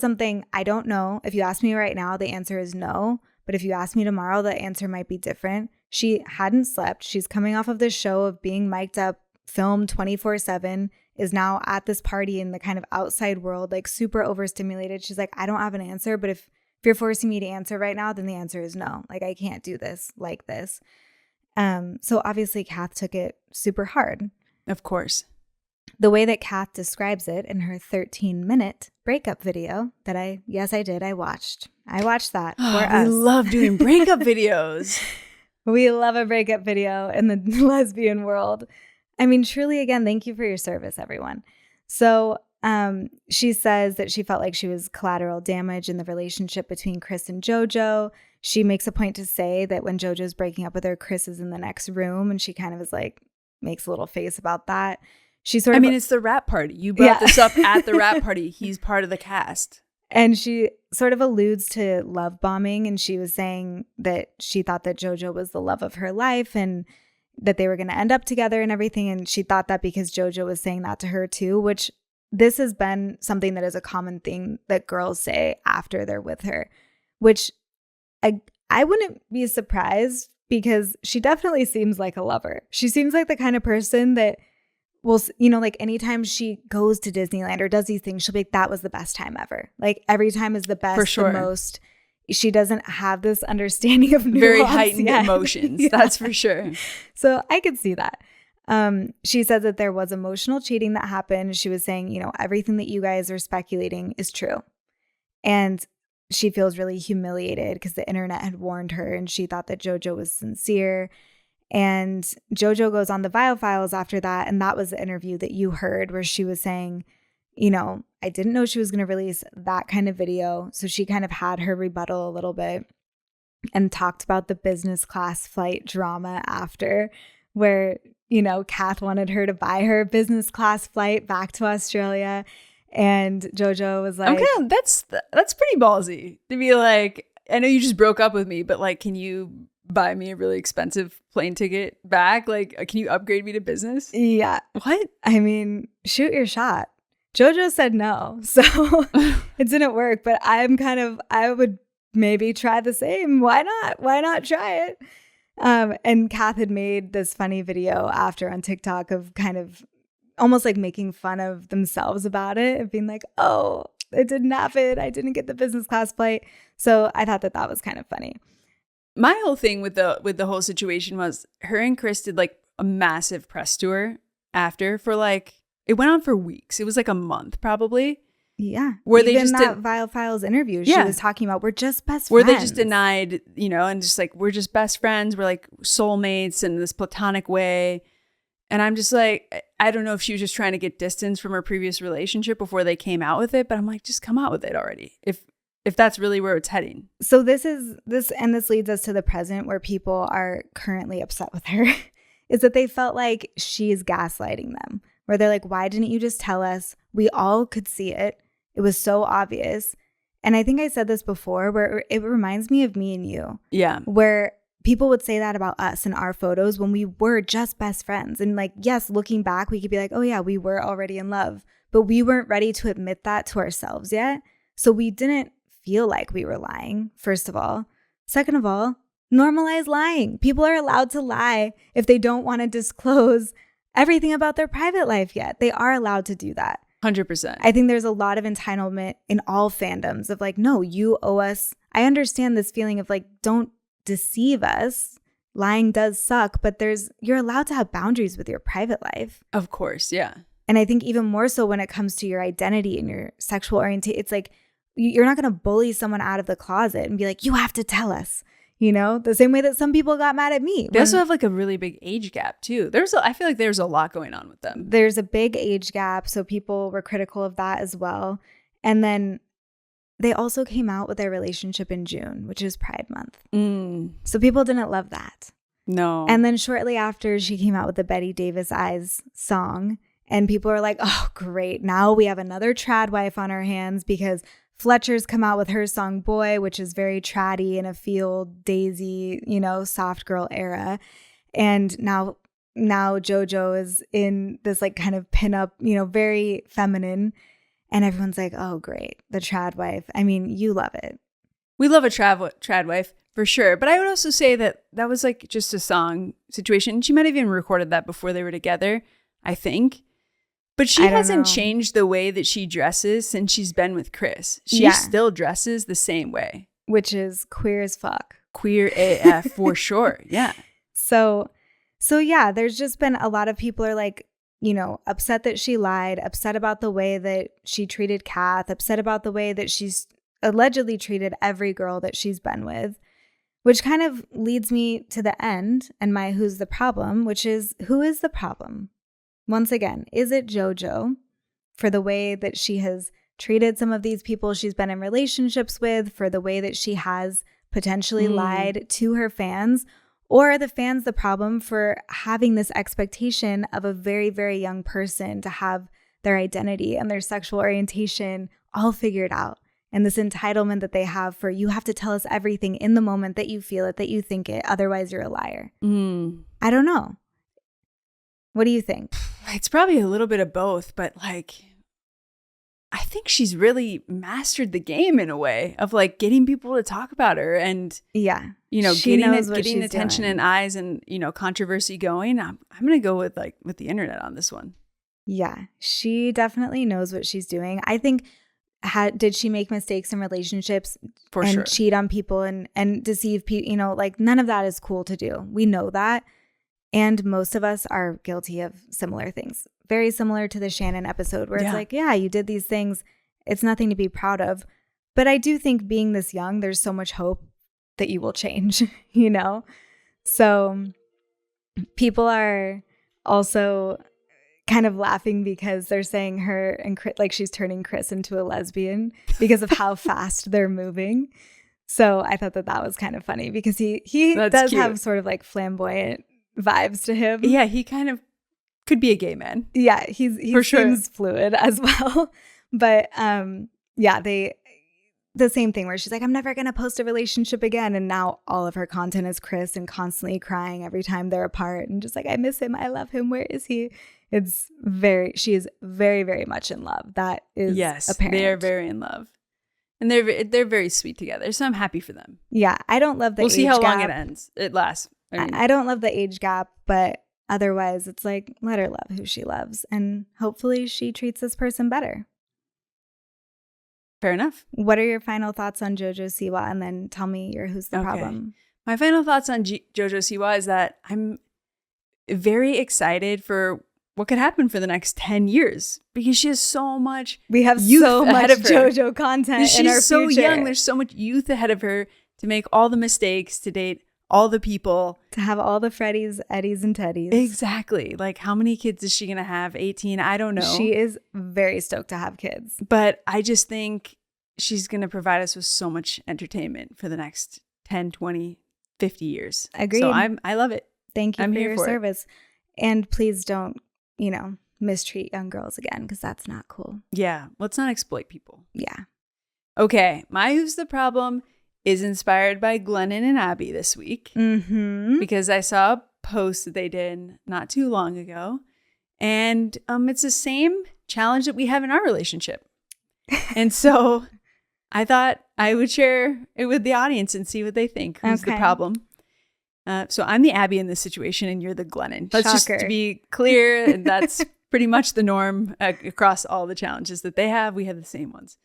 [SPEAKER 2] something, I don't know. If you ask me right now, the answer is no. But if you ask me tomorrow, the answer might be different. She hadn't slept. She's coming off of this show of being mic'd up, filmed 24/7, is now at this party in the kind of outside world, like super overstimulated. She's like, I don't have an answer, but if you're forcing me to answer right now, then the answer is no. Like, I can't do this like this. So obviously Kath took it super hard.
[SPEAKER 1] Of course.
[SPEAKER 2] The way that Kath describes it in her 13-minute breakup video that I watched. I watched that for us.
[SPEAKER 1] We love doing breakup videos.
[SPEAKER 2] We love a breakup video in the lesbian world. I mean, truly, again, thank you for your service, everyone. So she says that she felt like she was collateral damage in the relationship between Chris and Jojo. She makes a point to say that when Jojo's breaking up with her, Chris is in the next room, and she kind of is like, makes a little face about that. It's
[SPEAKER 1] the rap party. You brought this up at the rap party. He's part of the cast.
[SPEAKER 2] And she sort of alludes to love bombing. And she was saying that she thought that Jojo was the love of her life and that they were going to end up together and everything. And she thought that because Jojo was saying that to her too, which this has been something that is a common thing that girls say after they're with her, which I wouldn't be surprised because she definitely seems like a lover. She seems like the kind of person that will, like anytime she goes to Disneyland or does these things, she'll be like, that was the best time ever. Like every time is the best,
[SPEAKER 1] for sure.
[SPEAKER 2] The most. She doesn't have this understanding of nuance
[SPEAKER 1] very heightened
[SPEAKER 2] yet.
[SPEAKER 1] Emotions. Yeah. That's for sure.
[SPEAKER 2] So I could see that. She said that there was emotional cheating that happened. She was saying, everything that you guys are speculating is true. And she feels really humiliated because the internet had warned her and she thought that Jojo was sincere. And Jojo goes on the Vile Files after that. And that was the interview that you heard where she was saying, I didn't know she was going to release that kind of video. So she kind of had her rebuttal a little bit and talked about the business class flight drama after where, Kath wanted her to buy her business class flight back to Australia. And Jojo was like,
[SPEAKER 1] okay, that's pretty ballsy to be like, I know you just broke up with me, but like, can you buy me a really expensive plane ticket back? Like, can you upgrade me to business?
[SPEAKER 2] Yeah.
[SPEAKER 1] What?
[SPEAKER 2] I mean, shoot your shot. Jojo said no, so it didn't work, but I would maybe try the same. Why not? Why not try it? And Kath had made this funny video after on TikTok of kind of almost like making fun of themselves about it and being like, oh, it didn't happen. I didn't get the business class flight. So I thought that was kind of funny.
[SPEAKER 1] My whole thing with the whole situation was her and Chris did like a massive press tour after for like, it went on for weeks. It was like a month probably.
[SPEAKER 2] Yeah.
[SPEAKER 1] Where
[SPEAKER 2] even
[SPEAKER 1] they just
[SPEAKER 2] that Vile Files interview, she was talking about we're just best friends.
[SPEAKER 1] Where they just denied, and just like, we're just best friends. We're like soulmates in this platonic way. And I'm just like, I don't know if she was just trying to get distance from her previous relationship before they came out with it. But I'm like, just come out with it already. If that's really where it's heading.
[SPEAKER 2] So this leads us to the present where people are currently upset with her is that they felt like she's gaslighting them. Where they're like, why didn't you just tell us? We all could see it. It was so obvious. And I think I said this before where it reminds me of me and you.
[SPEAKER 1] Yeah.
[SPEAKER 2] Where people would say that about us and our photos when we were just best friends. And like, yes, looking back, we could be like, oh yeah, we were already in love. But we weren't ready to admit that to ourselves yet. So we didn't feel like we were lying, first of all. Second of all, normalize lying. People are allowed to lie if they don't want to disclose everything about their private life yet. They are allowed to do that.
[SPEAKER 1] 100%.
[SPEAKER 2] I think there's a lot of entitlement in all fandoms of like, no, you owe us. I understand this feeling of like, don't deceive us. Lying does suck, but you're allowed to have boundaries with your private life.
[SPEAKER 1] Of course, yeah.
[SPEAKER 2] And I think even more so when it comes to your identity and your sexual orientation, it's like, you're not going to bully someone out of the closet and be like, you have to tell us. The same way that some people got mad at me.
[SPEAKER 1] They also have like a really big age gap too. I feel like there's a lot going on with them.
[SPEAKER 2] There's a big age gap. So people were critical of that as well. And then they also came out with their relationship in June, which is Pride Month. So people didn't love that.
[SPEAKER 1] No.
[SPEAKER 2] And then shortly after, she came out with the Betty Davis Eyes song. And people are like, oh, great. Now we have another trad wife on our hands because Fletcher's come out with her song Boy, which is very tratty in a field, daisy, soft girl era. And now JoJo is in this like kind of pinup, very feminine. And everyone's like, oh, great. The trad wife. I mean, you love it.
[SPEAKER 1] We love a trad wife for sure. But I would also say that was like just a song situation. She might have even recorded that before they were together, I think. But she hasn't changed the way that she dresses since she's been with Chris. She still dresses the same way.
[SPEAKER 2] Which is queer as fuck.
[SPEAKER 1] Queer AF for sure. Yeah.
[SPEAKER 2] So yeah, there's just been a lot of people are like, upset that she lied, upset about the way that she treated Kath, upset about the way that she's allegedly treated every girl that she's been with, which kind of leads me to the end and my who's the problem, which is who is the problem? Once again, is it JoJo for the way that she has treated some of these people she's been in relationships with, for the way that she has potentially lied to her fans? Or are the fans the problem for having this expectation of a very, very young person to have their identity and their sexual orientation all figured out? And this entitlement that they have for, you have to tell us everything in the moment that you feel it, that you think it, otherwise you're a liar. I don't know. What do you think?
[SPEAKER 1] It's probably a little bit of both, but like, I think she's really mastered the game in a way of like getting people to talk about her and getting attention and eyes and controversy going. I'm gonna go with the internet on this one.
[SPEAKER 2] Yeah, she definitely knows what she's doing. I think did she make mistakes in relationships
[SPEAKER 1] for
[SPEAKER 2] and
[SPEAKER 1] sure,
[SPEAKER 2] cheat on people and deceive people? Like none of that is cool to do. We know that. And most of us are guilty of similar things. Very similar to the Shannon episode where it's like, yeah, you did these things. It's nothing to be proud of. But I do think being this young, there's so much hope that you will change, So people are also kind of laughing because they're saying her and like she's turning Chris into a lesbian because of how fast they're moving. So I thought that was kind of funny because he does have sort of like flamboyant vibes to him.
[SPEAKER 1] Yeah, he kind of could be a gay man.
[SPEAKER 2] Yeah, he seems fluid as well. But the same thing where she's like, I'm never gonna post a relationship again, and now all of her content is Chris and constantly crying every time they're apart and just like, I miss him, I love him, where is he? She is very, very much in love. That is apparent.
[SPEAKER 1] They are very in love. And they're very sweet together. So I'm happy for them.
[SPEAKER 2] Yeah, I don't love the age gap.
[SPEAKER 1] We'll see how long it lasts.
[SPEAKER 2] I don't love the age gap, but otherwise it's like, let her love who she loves. And hopefully she treats this person better.
[SPEAKER 1] Fair enough.
[SPEAKER 2] What are your final thoughts on Jojo Siwa? And then tell me who's the problem.
[SPEAKER 1] My final thoughts on Jojo Siwa is that I'm very excited for what could happen for the next 10 years because she has so much
[SPEAKER 2] We have
[SPEAKER 1] youth
[SPEAKER 2] so much
[SPEAKER 1] ahead of her.
[SPEAKER 2] JoJo content in our future.
[SPEAKER 1] She's so young. There's so much youth ahead of her to make all the mistakes, to date all the people,
[SPEAKER 2] to have all the Freddies, Eddies, and Teddies.
[SPEAKER 1] Exactly. Like, how many kids is she going to have? 18? I don't know.
[SPEAKER 2] She is very stoked to have kids.
[SPEAKER 1] But I just think she's going to provide us with so much entertainment for the next 10, 20, 50 years.
[SPEAKER 2] Agreed.
[SPEAKER 1] So I love it.
[SPEAKER 2] Thank you for your service. And please don't, mistreat young girls again, because that's not cool.
[SPEAKER 1] Yeah. Let's not exploit people.
[SPEAKER 2] Yeah.
[SPEAKER 1] Okay. My Who's the Problem is inspired by Glennon and Abby this week because I saw a post that they did not too long ago, and it's the same challenge that we have in our relationship, and so I thought I would share it with the audience and see what they think. Who's the problem? So I'm the Abby in this situation, and you're the Glennon. Let's just to be clear, and that's pretty much the norm across all the challenges that they have. We have the same ones.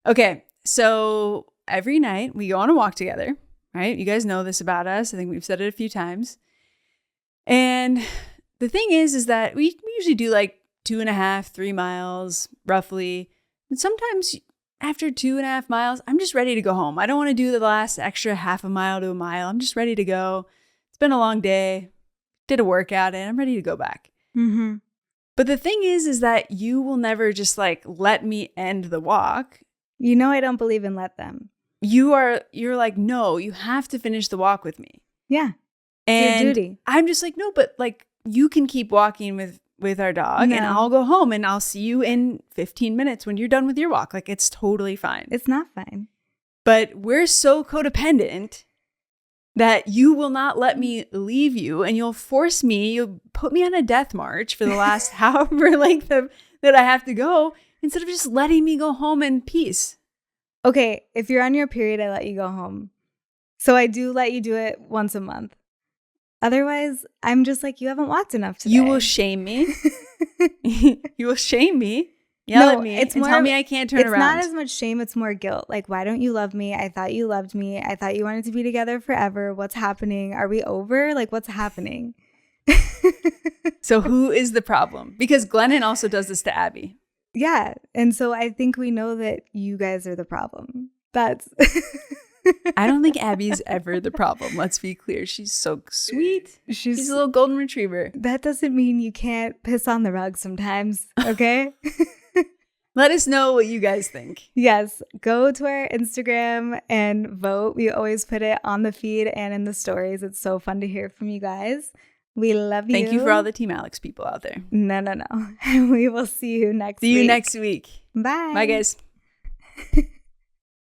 [SPEAKER 1] Okay, so every night we go on a walk together, right? You guys know this about us. I think we've said it a few times. And the thing is that we usually do like 2.5, 3 miles roughly. And sometimes after 2.5 miles, I'm just ready to go home. I don't want to do the last extra half a mile to a mile. I'm just ready to go. It's been a long day. Did a workout and I'm ready to go back.
[SPEAKER 2] Mm-hmm.
[SPEAKER 1] But the thing is that you will never just like let me end the walk.
[SPEAKER 2] I don't believe in let them.
[SPEAKER 1] You're like, no, you have to finish the walk with me.
[SPEAKER 2] Yeah.
[SPEAKER 1] And
[SPEAKER 2] it's your duty.
[SPEAKER 1] I'm just like, no, but like you can keep walking with with our dog and I'll go home and I'll see you in 15 minutes when you're done with your walk. Like, it's totally fine.
[SPEAKER 2] It's not fine.
[SPEAKER 1] But we're so codependent that you will not let me leave you, and you'll put me on a death march for the last however length that I have to go, instead of just letting me go home in peace.
[SPEAKER 2] Okay, if you're on your period, I let you go home. So I do let you do it once a month. Otherwise, I'm just like, you haven't walked enough today.
[SPEAKER 1] You will shame me. You will shame me. Yell at me and tell me I can't turn around.
[SPEAKER 2] It's not as much shame. It's more guilt. Like, why don't you love me? I thought you loved me. I thought you wanted to be together forever. What's happening? Are we over? Like, what's happening?
[SPEAKER 1] So who is the problem? Because Glennon also does this to Abby.
[SPEAKER 2] Yeah. And so I think we know that you guys are the problem. That's...
[SPEAKER 1] I don't think Abby's ever the problem. Let's be clear. She's so sweet. She's a little golden retriever.
[SPEAKER 2] That doesn't mean you can't piss on the rug sometimes. Okay.
[SPEAKER 1] Let us know what you guys think.
[SPEAKER 2] Yes. Go to our Instagram and vote. We always put it on the feed and in the stories. It's so fun to hear from you guys. We love you.
[SPEAKER 1] Thank you for all the Team Alex people out there.
[SPEAKER 2] No. We will see you next week.
[SPEAKER 1] See you next week.
[SPEAKER 2] Bye.
[SPEAKER 1] Bye, guys.